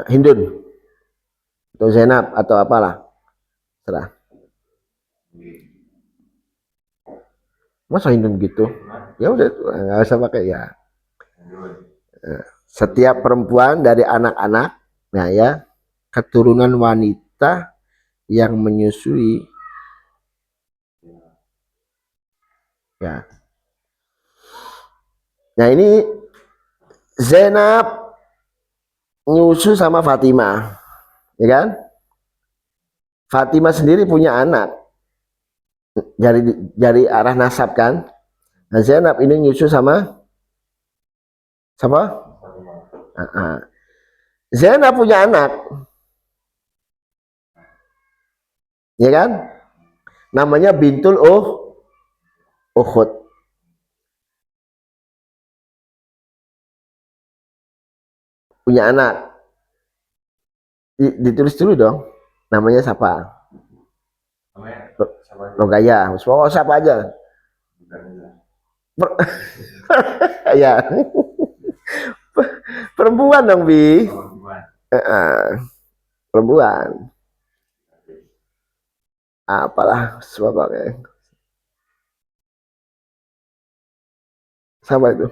Hindun atau Zainab atau apalah. Serah. Masa Hindun gitu? Ya udah, nggak usah pakai ya. Setiap perempuan dari anak-anak, nah ya, keturunan wanita yang menyusui, ya. Nah ini Zainab nyusu sama Fatimah, ya kan? Fatimah sendiri punya anak dari arah nasab kan. Nah Zainab ini nyusu sama siapa? Zainab punya anak, ya kan? Namanya bintul Ukhud. Punya anak. Ditulis dulu dong. Namanya siapa? Rogaya. Siapa aja? Ya. Perempuan dong, Bi. perempuan. Apalah sebabnya. Sama itu.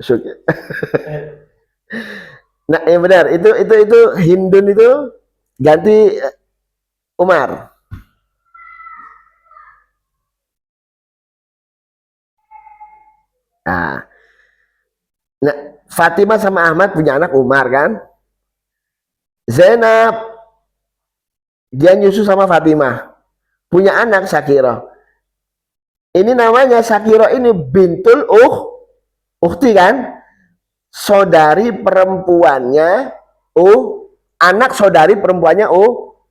Syukir. Nah, yang benar itu Hindun itu ganti Umar. Nah, Fatimah sama Ahmad punya anak Umar kan? Zainab dia nyusu sama Fatimah, punya anak Syakirah. Ini namanya Syakirah ini bintul ukhti kan? Saudari perempuannya anak saudari perempuannya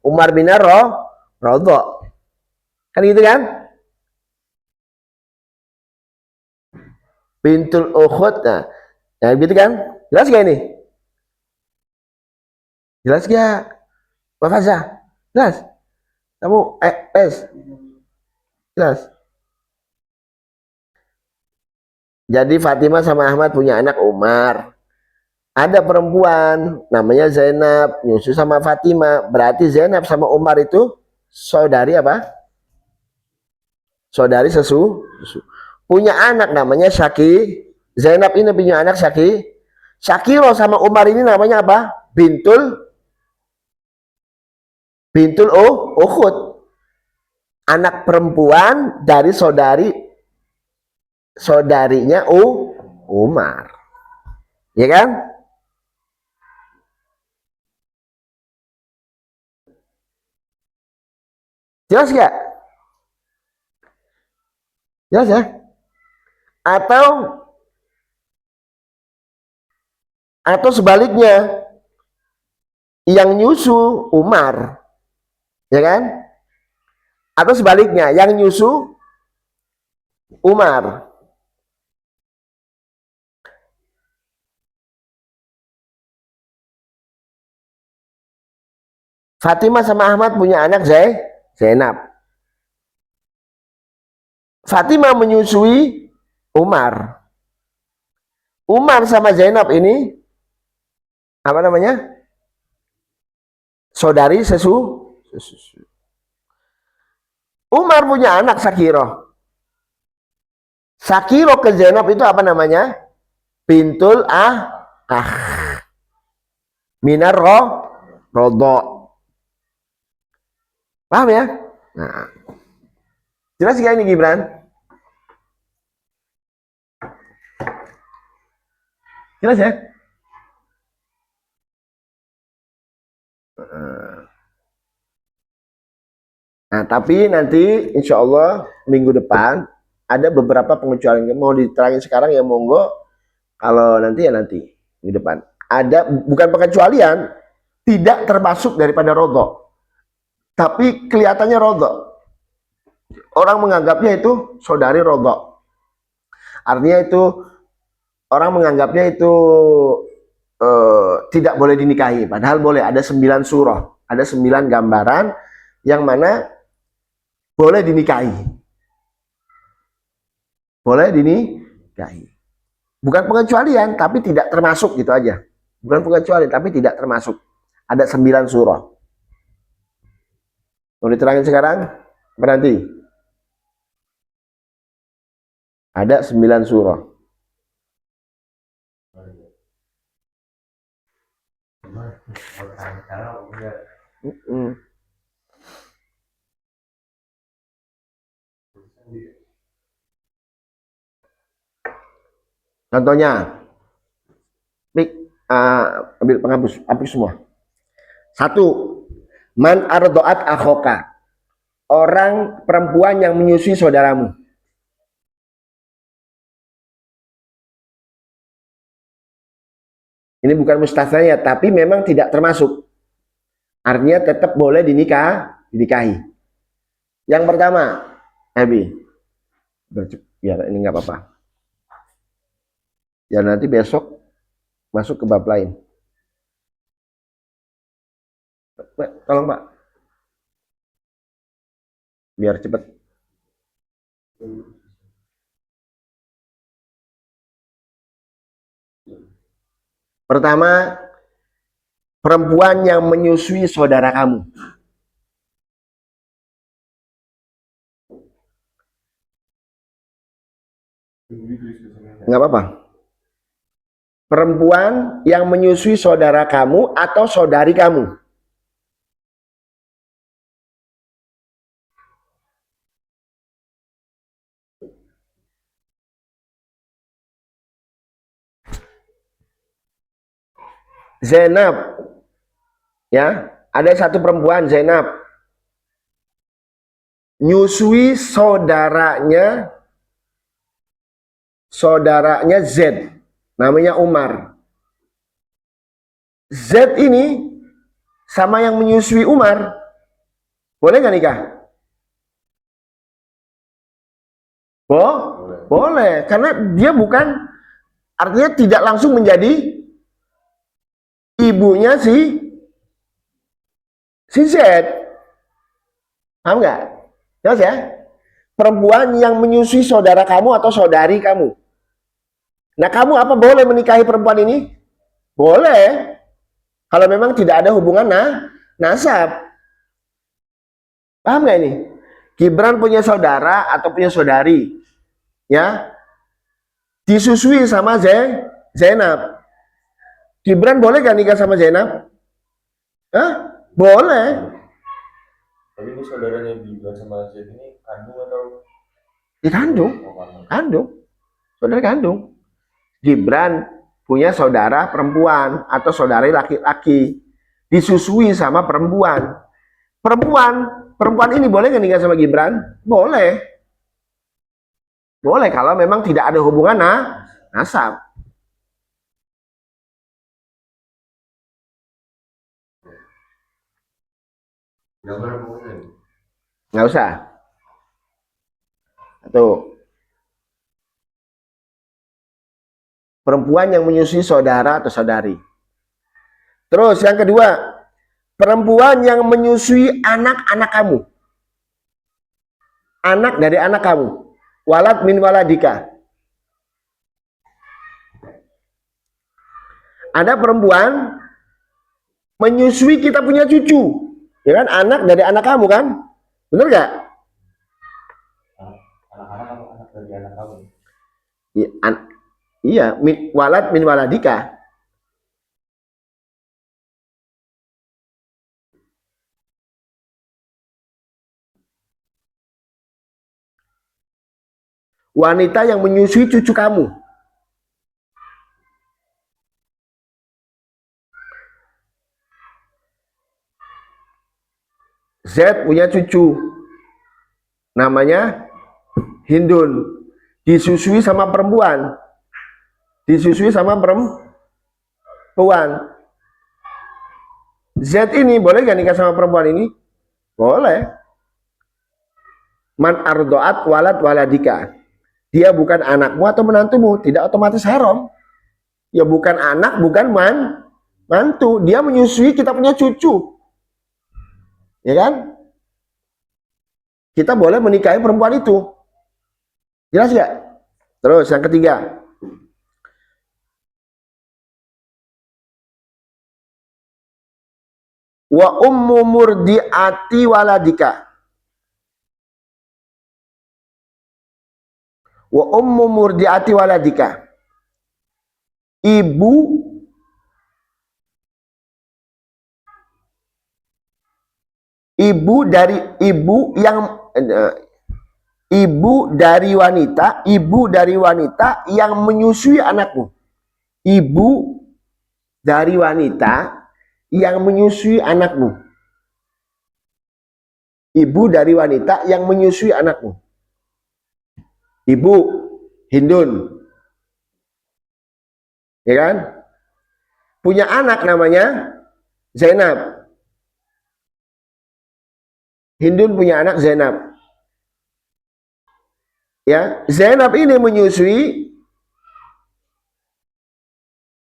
Umar bin Rodho. Kan gitu kan? Bintul ukhut. Nah, gitu kan? Jelas gak ini? Jelas gak? Mbak Faza? Jelas? Kamu jelas? Jadi Fatimah sama Ahmad punya anak Umar. Ada perempuan namanya Zainab nyusu sama Fatimah. Berarti Zainab sama Umar itu saudari apa? Saudari punya anak namanya Syaki. Zainab ini punya anak Syaki. Syakiro sama Umar ini namanya apa? Bintul Ukhud. Anak perempuan dari saudarinya Umar. Ya kan? Jelas gak? Jelas ya? Atau sebaliknya, yang nyusu Umar, ya kan? Atau sebaliknya, yang nyusu Umar. Fatimah sama Ahmad punya anak Zainab. Fatimah menyusui Umar. Umar sama Zainab ini apa namanya? Saudari Umar punya anak Sakiro. Sakiro ke Zainab itu apa namanya? Bintul Minar Rodho. Paham ya? Nah, jelas gak ini Gibran? Jelas ya? Nah, tapi nanti insya Allah minggu depan ada beberapa pengecualian. Mau diterangin sekarang ya monggo. Kalau nanti ya nanti minggu depan. Ada bukan pengecualian, tidak termasuk daripada rodho. Tapi kelihatannya rodho. Orang menganggapnya itu saudari rodho. Artinya itu orang menganggapnya itu tidak boleh dinikahi. Padahal boleh. Ada 9 surah. Ada 9 gambaran yang mana boleh dinikahi. Boleh dinikahi. Bukan pengecualian, tapi tidak termasuk gitu aja. Bukan pengecualian, tapi tidak termasuk. Ada 9 surah. Mau diterangin sekarang? Berarti ada 9 surah. Contohnya, ambil penghapus, hapus semua. 1. Man ardoat akhoka. Orang perempuan yang menyusui saudaramu. Ini bukan mustasnanya, tapi memang tidak termasuk. Artinya tetap boleh dinikahi. Yang pertama, Abi, biar ini nggak apa-apa. Ya nanti besok masuk ke bab lain. Tolong Pak, biar cepat. Pertama, perempuan yang menyusui saudara kamu. Nggak apa-apa. Perempuan yang menyusui saudara kamu atau saudari kamu. Zainab, ya, ada satu perempuan Zainab nyusui saudaranya Z, namanya Umar. Z ini sama yang menyusui Umar, boleh nggak nikah? Boleh, karena dia bukan, artinya tidak langsung menjadi ibunya si Z. Paham nggak? Jelas ya? Perempuan yang menyusui saudara kamu atau saudari kamu. Nah, kamu apa boleh menikahi perempuan ini? Boleh. Kalau memang tidak ada hubungan nasab. Paham nggak ini? Gibran punya saudara atau punya saudari, ya, disusui sama Zainab. Gibran boleh gak nikah sama Zainab? Hah? Boleh. Tapi ini saudaranya Gibran sama Z ini kandung atau? Kandung. Saudara kandung. Gibran punya saudara perempuan atau saudari laki-laki, disusui sama perempuan. Perempuan ini boleh nggak nikah sama Gibran? Boleh kalau memang tidak ada hubungan nasab. Nggak usah. Tuh. Perempuan yang menyusui saudara atau saudari. Terus yang kedua, perempuan yang menyusui anak-anak kamu. Anak dari anak kamu. Walad min waladika. Ada perempuan menyusui kita punya cucu. Ya kan? Anak dari anak kamu kan? Bener gak? Anak dari anak kamu. Iya, walad min waladika. Wanita yang menyusui cucu kamu. Z punya cucu. Namanya Hindun. Disusui sama perempuan. Z ini boleh gak nikah sama perempuan ini? Boleh. Man ardoat walad waladika. Dia bukan anakmu atau menantumu, tidak otomatis haram. Ya bukan anak, bukan mantu. Dia menyusui kita punya cucu. Ya kan? Kita boleh menikahi perempuan itu. Jelas gak? Terus yang ketiga. Wa ummu murdiati waladika. Wa ummu murdiati waladika. Ibu dari wanita yang menyusui anakmu. Ibu dari wanita yang menyusui anakmu. Ibu dari wanita yang menyusui anakmu. Ibu Hindun. Ya kan? Punya anak namanya Zainab. Hindun punya anak Zainab. Ya, Zainab ini menyusui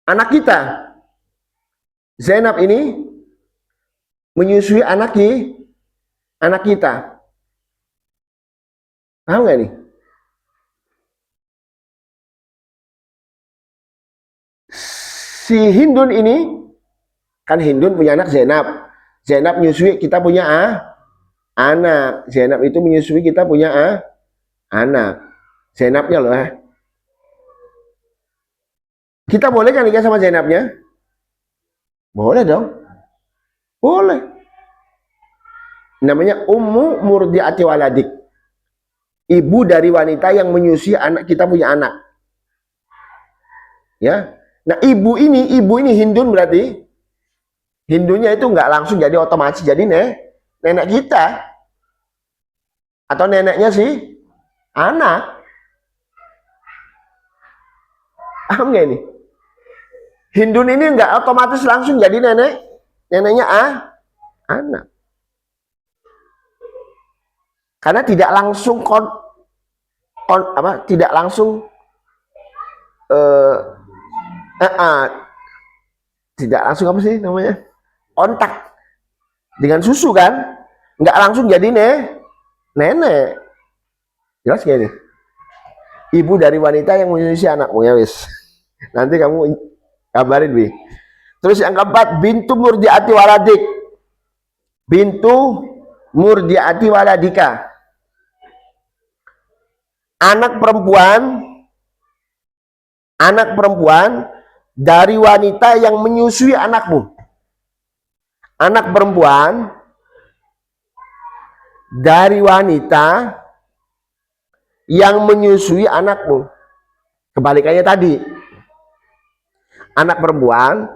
anak kita. Zainab ini menyusui anak kita. Paham nggak nih? Si Hindun ini Kan Hindun punya anak Zainab. Zainab menyusui, kita punya anak. Zainab itu menyusui, kita punya anak. Zainabnya loh. Kita boleh kan nikah sama Zainabnya? Boleh dong. Boleh. Namanya ummu murdiati waladik. Ibu dari wanita yang menyusui anak, kita punya anak. Ya. Nah, ibu ini Hindun berarti. Hindunya itu nggak langsung jadi otomatis jadi nenek kita. Atau neneknya si anak. Paham nggak ini? Hindun ini nggak otomatis langsung jadi neneknya anak. Karena tidak langsung tidak langsung tidak langsung apa sih namanya? Kontak dengan susu kan? Nggak langsung jadi nenek. Jelas gak ini? Ibu dari wanita yang menyusui anakmu ya wis. Nanti kamu kabarin Bi. Terus yang keempat, bintu murdiati waladik. Bintu murdiati waladika. Anak perempuan dari wanita yang menyusui anakmu. Anak perempuan dari wanita yang menyusui anakmu. Kebalikannya tadi. Anak perempuan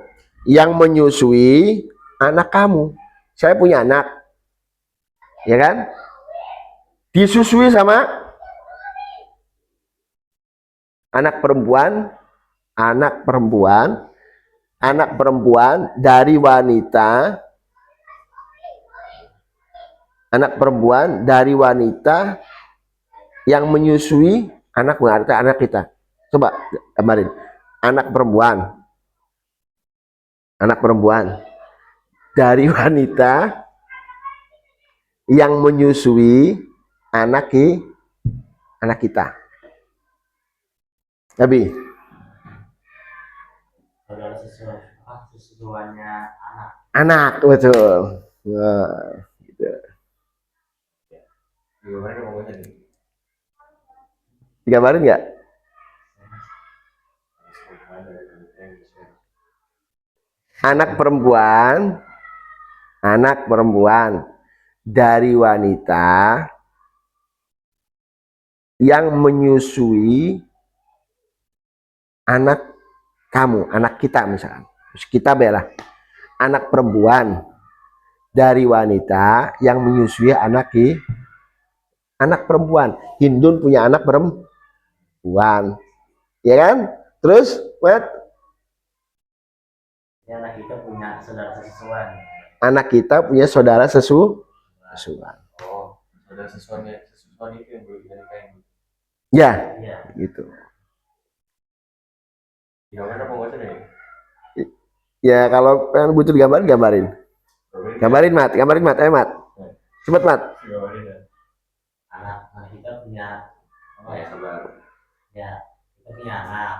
yang menyusui anak kamu. Saya punya anak. Ya kan? Disusui sama anak perempuan dari wanita yang menyusui anak kita. Coba kemarin anak perempuan dari wanita yang menyusui anak kita. Tapi susuannya anak betul. Nah, gitu. Digambarin nggak? Anak perempuan dari wanita yang menyusui anak kamu, anak kita misalkan. Terus kita bela anak perempuan dari wanita yang menyusui anak perempuan. Hindun punya anak perempuan, ya kan? Terus, anak kita punya saudara sesusuan. Anak kita punya saudara sesusuan. Oh, saudara sesusuan itu yang belum kita nikahin. Ya, gitu. Gimana mau nggak nih? Ya kalau pengen butuh gambarin. Gambarin Mat, ayo Mat. Cepet Mat. Anak kita punya sabar. Ya, kita punya anak.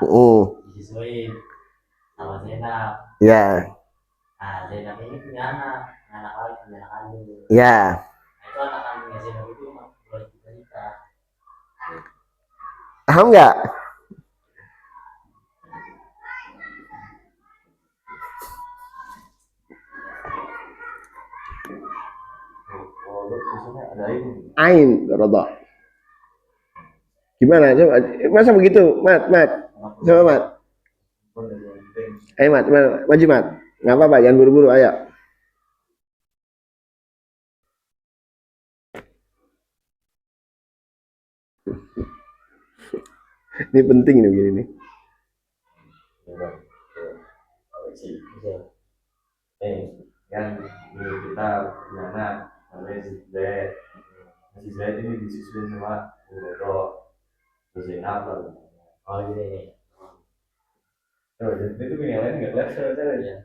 Disusuin sama Zainab. Ya. Nah, Zainab ini punya anak lagi, punya anak kandung. Ya. Nah, itu anak kandungnya Zainab itu boleh kita nikah. Paham nggak? Ain rodo. Gimana? Coba masa begitu, Mat. Coba Mat. Ayo Mat, maju Mat. Nggak apa-apa, jangan buru-buru, ayo. Ini penting nih begini nih. Kan kita punya anak namanya si Z ini disusuin sama Urodo Zainab lah. Oh iya. Itu yang lain nggak kelihatan ya.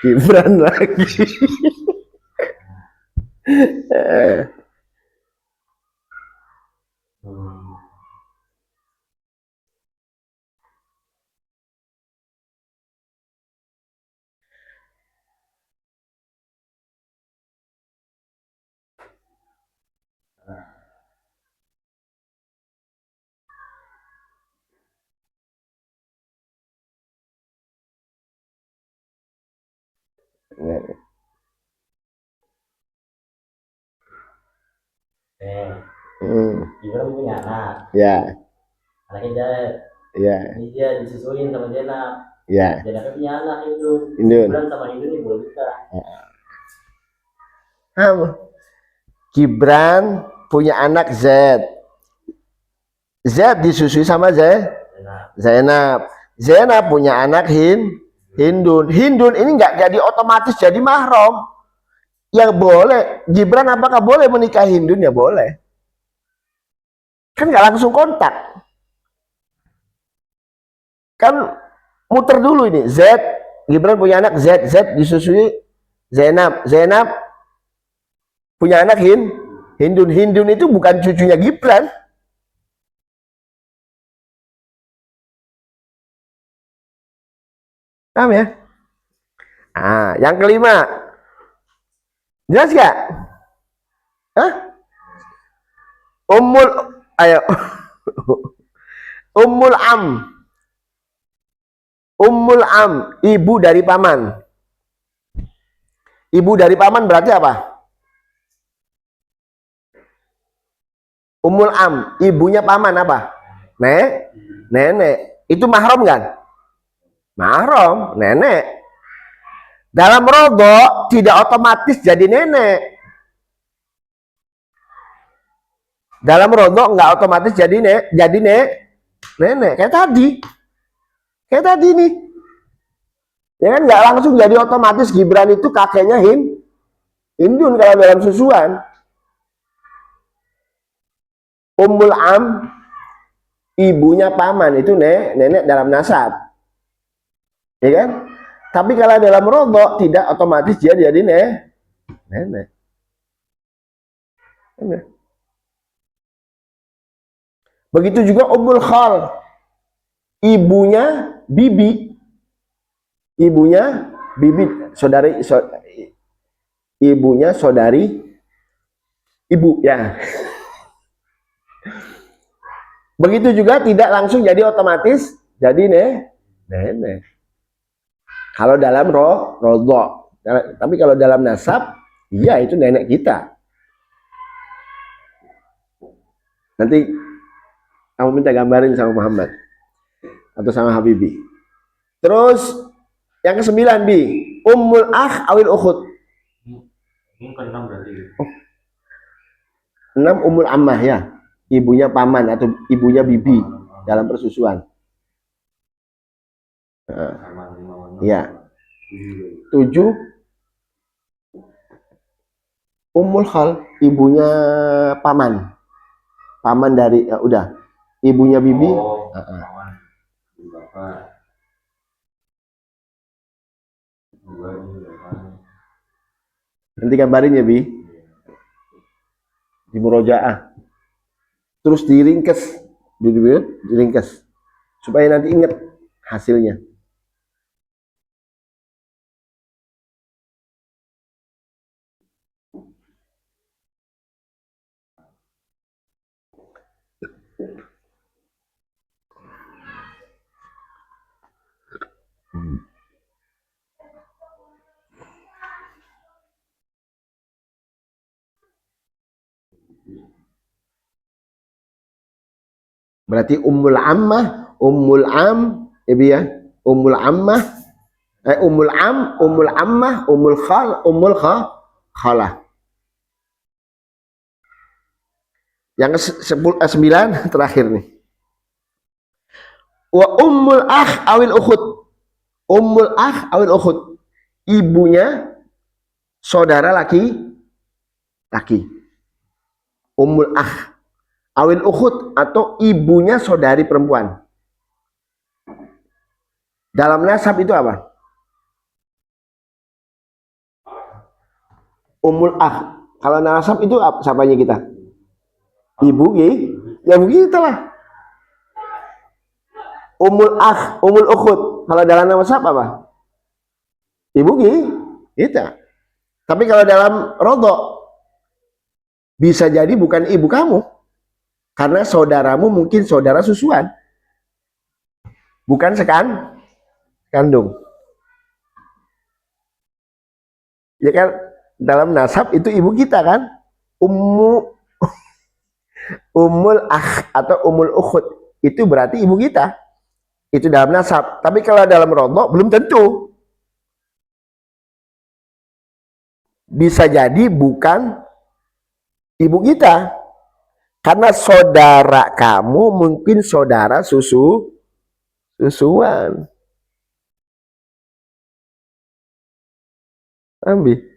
Gibran lagi. Gibran punya anak. Ya. Anaknya Jared. Ya. Ini dia disusuin sama Jenab. Ya. Jenabnya punya anak Hindun. Hindun. Gibran sama Hindun ini belum nikah. Gibran punya anak Z. Z disusui sama Zainab. Zainab punya anak Hindun. Hindun ini nggak jadi otomatis jadi mahram. Yang boleh, Gibran apakah boleh menikahi Hindun? Ya boleh. Kan nggak langsung kontak. Kan muter dulu ini. Z, Gibran punya anak Z. Z disusui Zainab. Zainab punya anak Hindun. Hindun itu bukan cucunya Gibran. Paham ya? Nah, yang kelima. Jelas gak? Hah? Ayo. Ummul Am, ibu dari paman. Ibu dari paman berarti apa? Ummul Am, ibunya paman apa? Nenek. Itu mahram kan? Mahram, nenek. Dalam rodho tidak otomatis jadi nenek. Dalam rodho nggak otomatis jadi nenek. Kayak tadi nih. Ya kan nggak langsung jadi otomatis Gibran itu kakeknya Hindun kalau dalam susuan. Ummul Am, ibunya paman itu nenek dalam nasab. Ya kan? Tapi kalau dalam rodho tidak otomatis dia jadi nenek. Begitu juga Ummul Khal, ibunya bibi. Ibunya saudari ibu ya. Begitu juga tidak langsung jadi otomatis jadi nenek. Kalau dalam rodho, tapi kalau dalam nasab, iya itu nenek kita. Nanti kamu minta gambarin sama Muhammad atau sama Habibi. Terus yang ke-9 Bi, Ummul Akh awil Ukhud. Ini ke-6 berarti. 6 Ummul Ammah ya, ibunya paman atau ibunya bibi dalam persusuan. Ya. 7 Ummul Khal, ibunya paman. Paman dari udah ibunya bibi. Paman. Bapak. Nanti gambarin ya Bi. Di murojaah. Terus diringkes, diringkes supaya nanti ingat hasilnya. Berarti Ummul Ammah, Ummul Am, ya, Ummul Ammah, Ummul Am, Ummul Ammah, Ummul Khal, Ummul Khalah. Yang ke-9 terakhir nih. Wa Ummul Akh awil Ukhud. Ummul Akh awil Ukhud. Ibunya saudara laki. Ummul Akh awil Ukhud atau ibunya saudari perempuan. Dalam nasab itu apa? Ummul Akh. Kalau nasab itu apa sapanya kita? Ibu ya begitu lah. Ummul Akh, Ummul Ukhud. Kalau dalam nasab apa? Ibu kita. Tapi kalau dalam rodho Bisa jadi bukan ibu kamu. Karena saudaramu mungkin saudara susuan. Bukan kandung. Ya kan, dalam nasab itu ibu kita kan. Ummul akh atau ummul ukhud itu berarti ibu kita. Itu dalam nasab. Tapi kalau dalam rodok belum tentu. Bisa jadi bukan ibu kita. Karena saudara kamu mungkin saudara susuan. Ambil.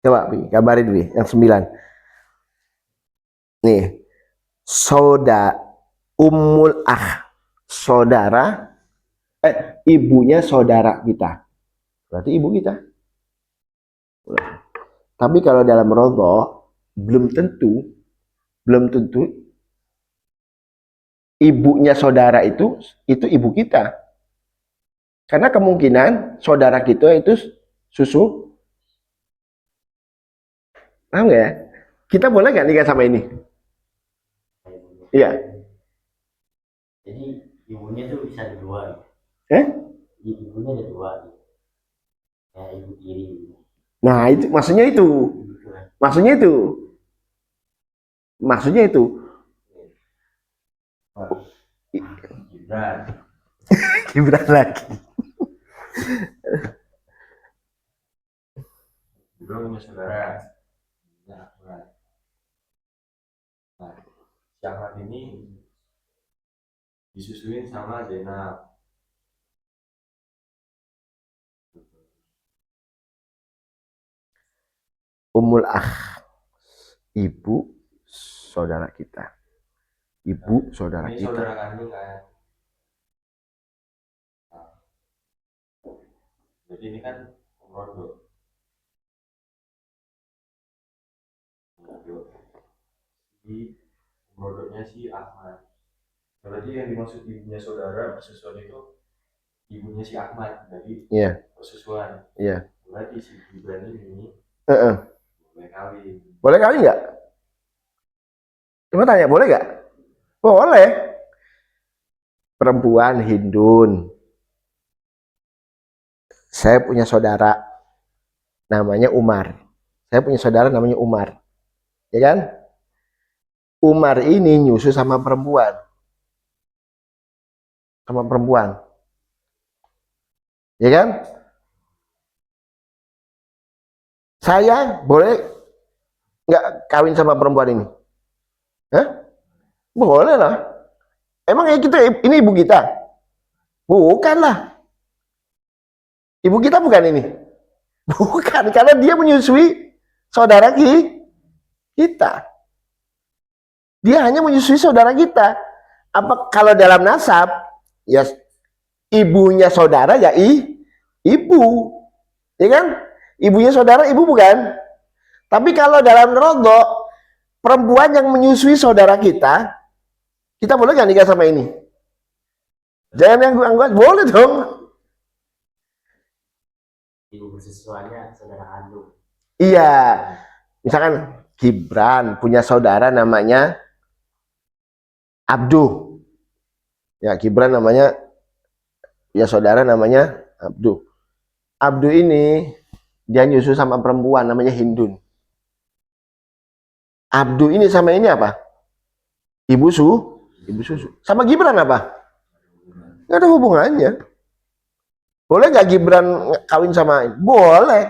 Coba Pi, kabarin Pi, yang 9. Nih, ummul saudara, ibunya saudara kita. Berarti ibu kita. Tapi kalau dalam rodho, belum tentu ibunya saudara itu ibu kita. Karena kemungkinan saudara kita itu susu. Paham nggak ya? Kita boleh nggak nikah sama ini? Iya. Jadi ibunya tuh bisa ada dua. Ibunya ada dua. Ya ibu tiri. Nah itu maksudnya itu. Gibran lagi. Gibran punya saudara. Nah, si Ahmad ini disusuin sama Zainab. Ummul ibu saudara kita. Ibu saudara ini kita. Saudara kandung kan. Nah, jadi ini kan Rondo. Di Rondonya si Ahmad. Berarti yang dimaksud ibunya saudara persusuan itu ibunya si Ahmad. Jadi persusuan. Iya. Berarti si Gibran ini boleh kawin. Boleh kawin nggak? Cuma tanya, boleh nggak? Boleh. Perempuan Hindun. Saya punya saudara namanya Umar. Ya kan? Umar ini nyusu sama perempuan. Ya kan? Saya boleh nggak kawin sama perempuan ini? Hah? Boleh lah. Emang ini ibu kita? Bukan lah. Ibu kita bukan ini. Bukan, karena dia menyusui saudara kita. Dia hanya menyusui saudara kita. Apa kalau dalam nasab, ya ibunya saudara ya ibu. Ya kan? Ibunya saudara ibu bukan? Tapi kalau dalam rodok, perempuan yang menyusui saudara kita boleh nggak nikah sama ini? Jangan yang anggap boleh dong. Ibu persusuannya saudara kandung. Iya. Misalkan Gibran punya saudara namanya Abdu. Ya, Gibran namanya, ya saudara namanya Abdu. Abdu ini dia nyusu sama perempuan namanya Hindun. Abdu ini sama ini apa? Ibu susu. Sama Gibran apa? Nggak ada hubungannya. Boleh nggak Gibran kawin sama ini? Boleh.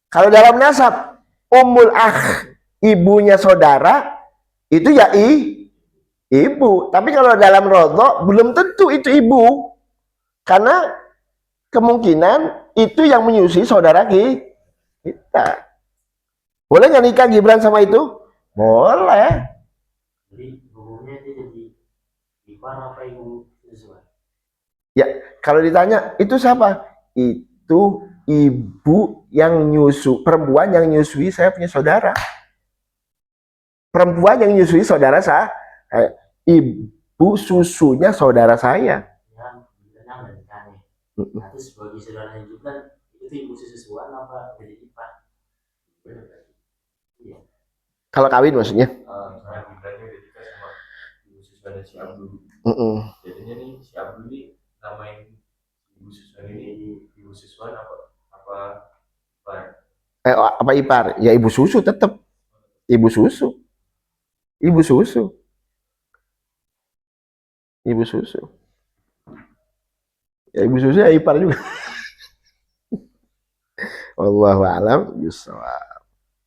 Kalau dalam nasab, ummul ibunya saudara, itu ya ibu. Tapi kalau dalam rodok, belum tentu itu ibu. Karena kemungkinan itu yang menyusui saudara kita. Boleh nggak nikah Gibran sama itu? Boleh. Jadi hukumnya itu jadi ipar apa ibu susuan? Ya, kalau ditanya itu siapa? Itu ibu yang nyusu, perempuan yang nyusui saya punya saudara. Perempuan yang nyusui saudara saya, ibu susunya saudara saya. Nah, terus bagi saudaranya juga itu ibu susuan apa jadi ipar? Iya. Kalau kawin maksudnya? Misalnya Gibran udah nikah sama ibu susuannya si Abdul. Jadinya nih si Abdul ini namain ibu susuan ini ibu susuan apa ipar? Ya ibu susu tetap. Ibu susu. Ibu susu. Ibu susu. Ya ibu susu ya ipar juga. Wallahu a'lam bishawab.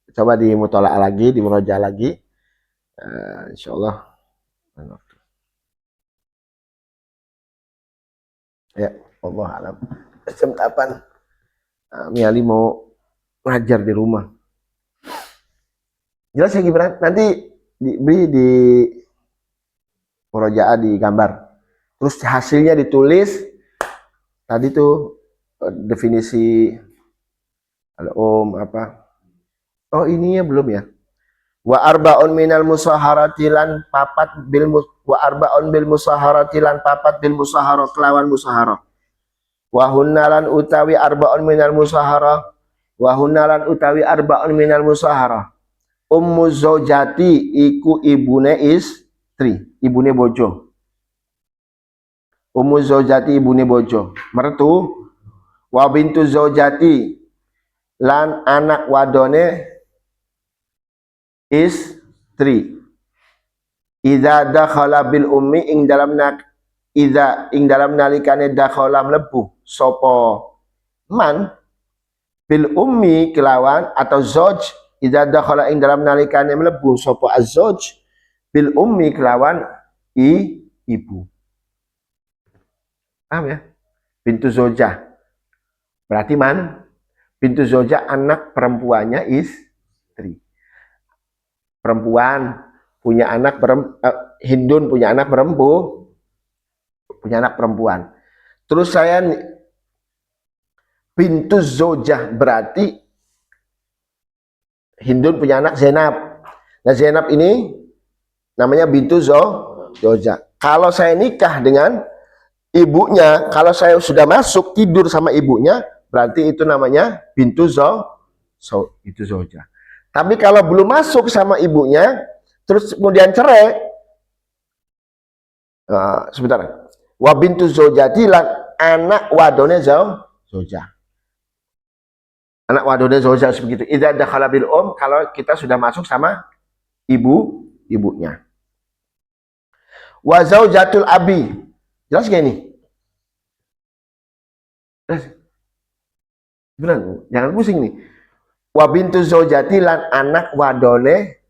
Coba di mutola'ah lagi, di murojaah lagi. Insyaallah. Ya, Allah alam. Jam 8. Miali mau ngajar di rumah. Jelas ya Gibran? Nanti diberi di murojaah di gambar. Terus hasilnya ditulis. Tadi tuh definisi apa? Oh ininya belum ya? Wa arba'un minal musaharati lan papat bil wa arba'un bil musaharati lan papat bil musahara kelawan musahara. Wa hunnalan utawi arba'un minal musahara wa hunnalan utawi arba'un minal musahara. Ummu zaujati iku ibune istri, ibune bojo. Ummu zaujati ibune bojo, mertu. Wa bintu zaujati lan anak wadone istri. Idza dakhala bil ummi ing dalam nalikane dakhala mlebu sapa man bil ummi kelawan atau zauj. Idza dakhala ing dalam nalikane mlebu sapa az-zauj bil ummi kelawan ibu. Paham ya? Bintu zaujah. Berarti man bintu zaujah anak perempuannya istri. Perempuan punya anak Hindun punya anak perempuan. Terus saya bintu zaujah berarti Hindun punya anak Zainab. Nah Zainab ini namanya bintu zaujah. Kalau saya nikah dengan ibunya, kalau saya sudah masuk tidur sama ibunya, berarti itu namanya bintu zaujah. Tapi kalau belum masuk sama ibunya, terus kemudian cerai, sebentar. Wa bintu zaujati lan anak wadone zaujah. Anak wadone zaujah sebegitu. Idza dakhala bil kalau kita sudah masuk sama ibunya. Wa zaujatul abi. Jelas gak ini? Benar, jangan pusing nih. Wa bintu zaujati lan anak wadone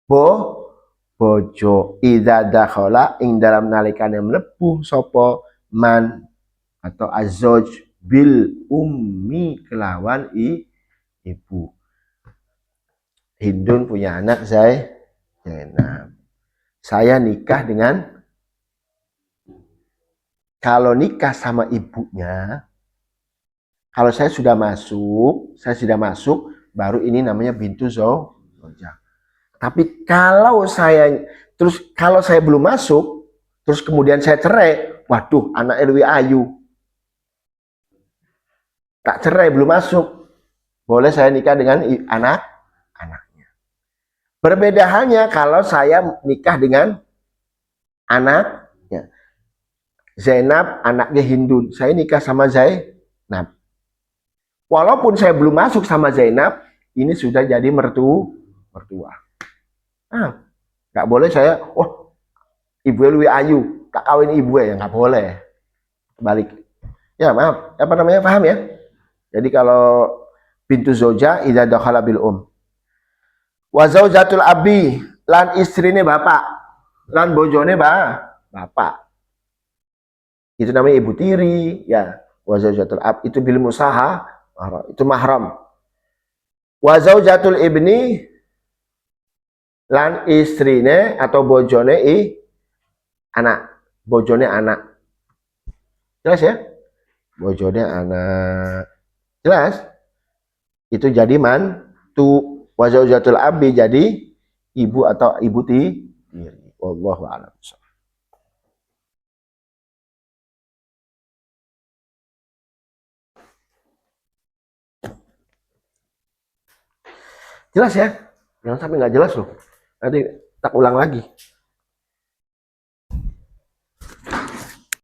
bojo. Idza dakhala ing dalam nalikane mlebu sapa man atau azauj bil ummi kelawan ibu. Hindun punya anak Zainab. Saya nikah dengan, kalau nikah sama ibunya, kalau saya sudah masuk, baru ini namanya bintu zaujah. Tapi kalau saya belum masuk, terus kemudian saya cerai, waduh, anak Elwi Ayu. Tak cerai, belum masuk. Boleh saya nikah dengan anaknya. Berbeda halnya kalau saya nikah dengan anaknya. Zainab anaknya Hindun. Saya nikah sama Zainab. Walaupun saya belum masuk sama Zainab, ini sudah jadi mertua. Nggak boleh saya, ibu Elwi Ayu, tak kawin ibu ya, nggak boleh. Balik. Ya maaf, apa namanya, paham ya? Jadi kalau bintu zaujah idza dakhala bil wa zaujatul abi lan istrine bapak, lan bojone bapak. Itu namanya ibu tiri, ya. Wa zaujatul ab itu bil musaha, itu mahram. Wa zaujatul ibni lan istrine atau bojone anak. Bojone anak. Jelas ya? Bojone anak. Jelas? Itu jadi mantu. Wa zaujatul abi jadi ibu atau ibu tiri. Wallahu a'lam. Jelas ya? Jangan sampai nggak jelas loh. Nanti tak ulang lagi.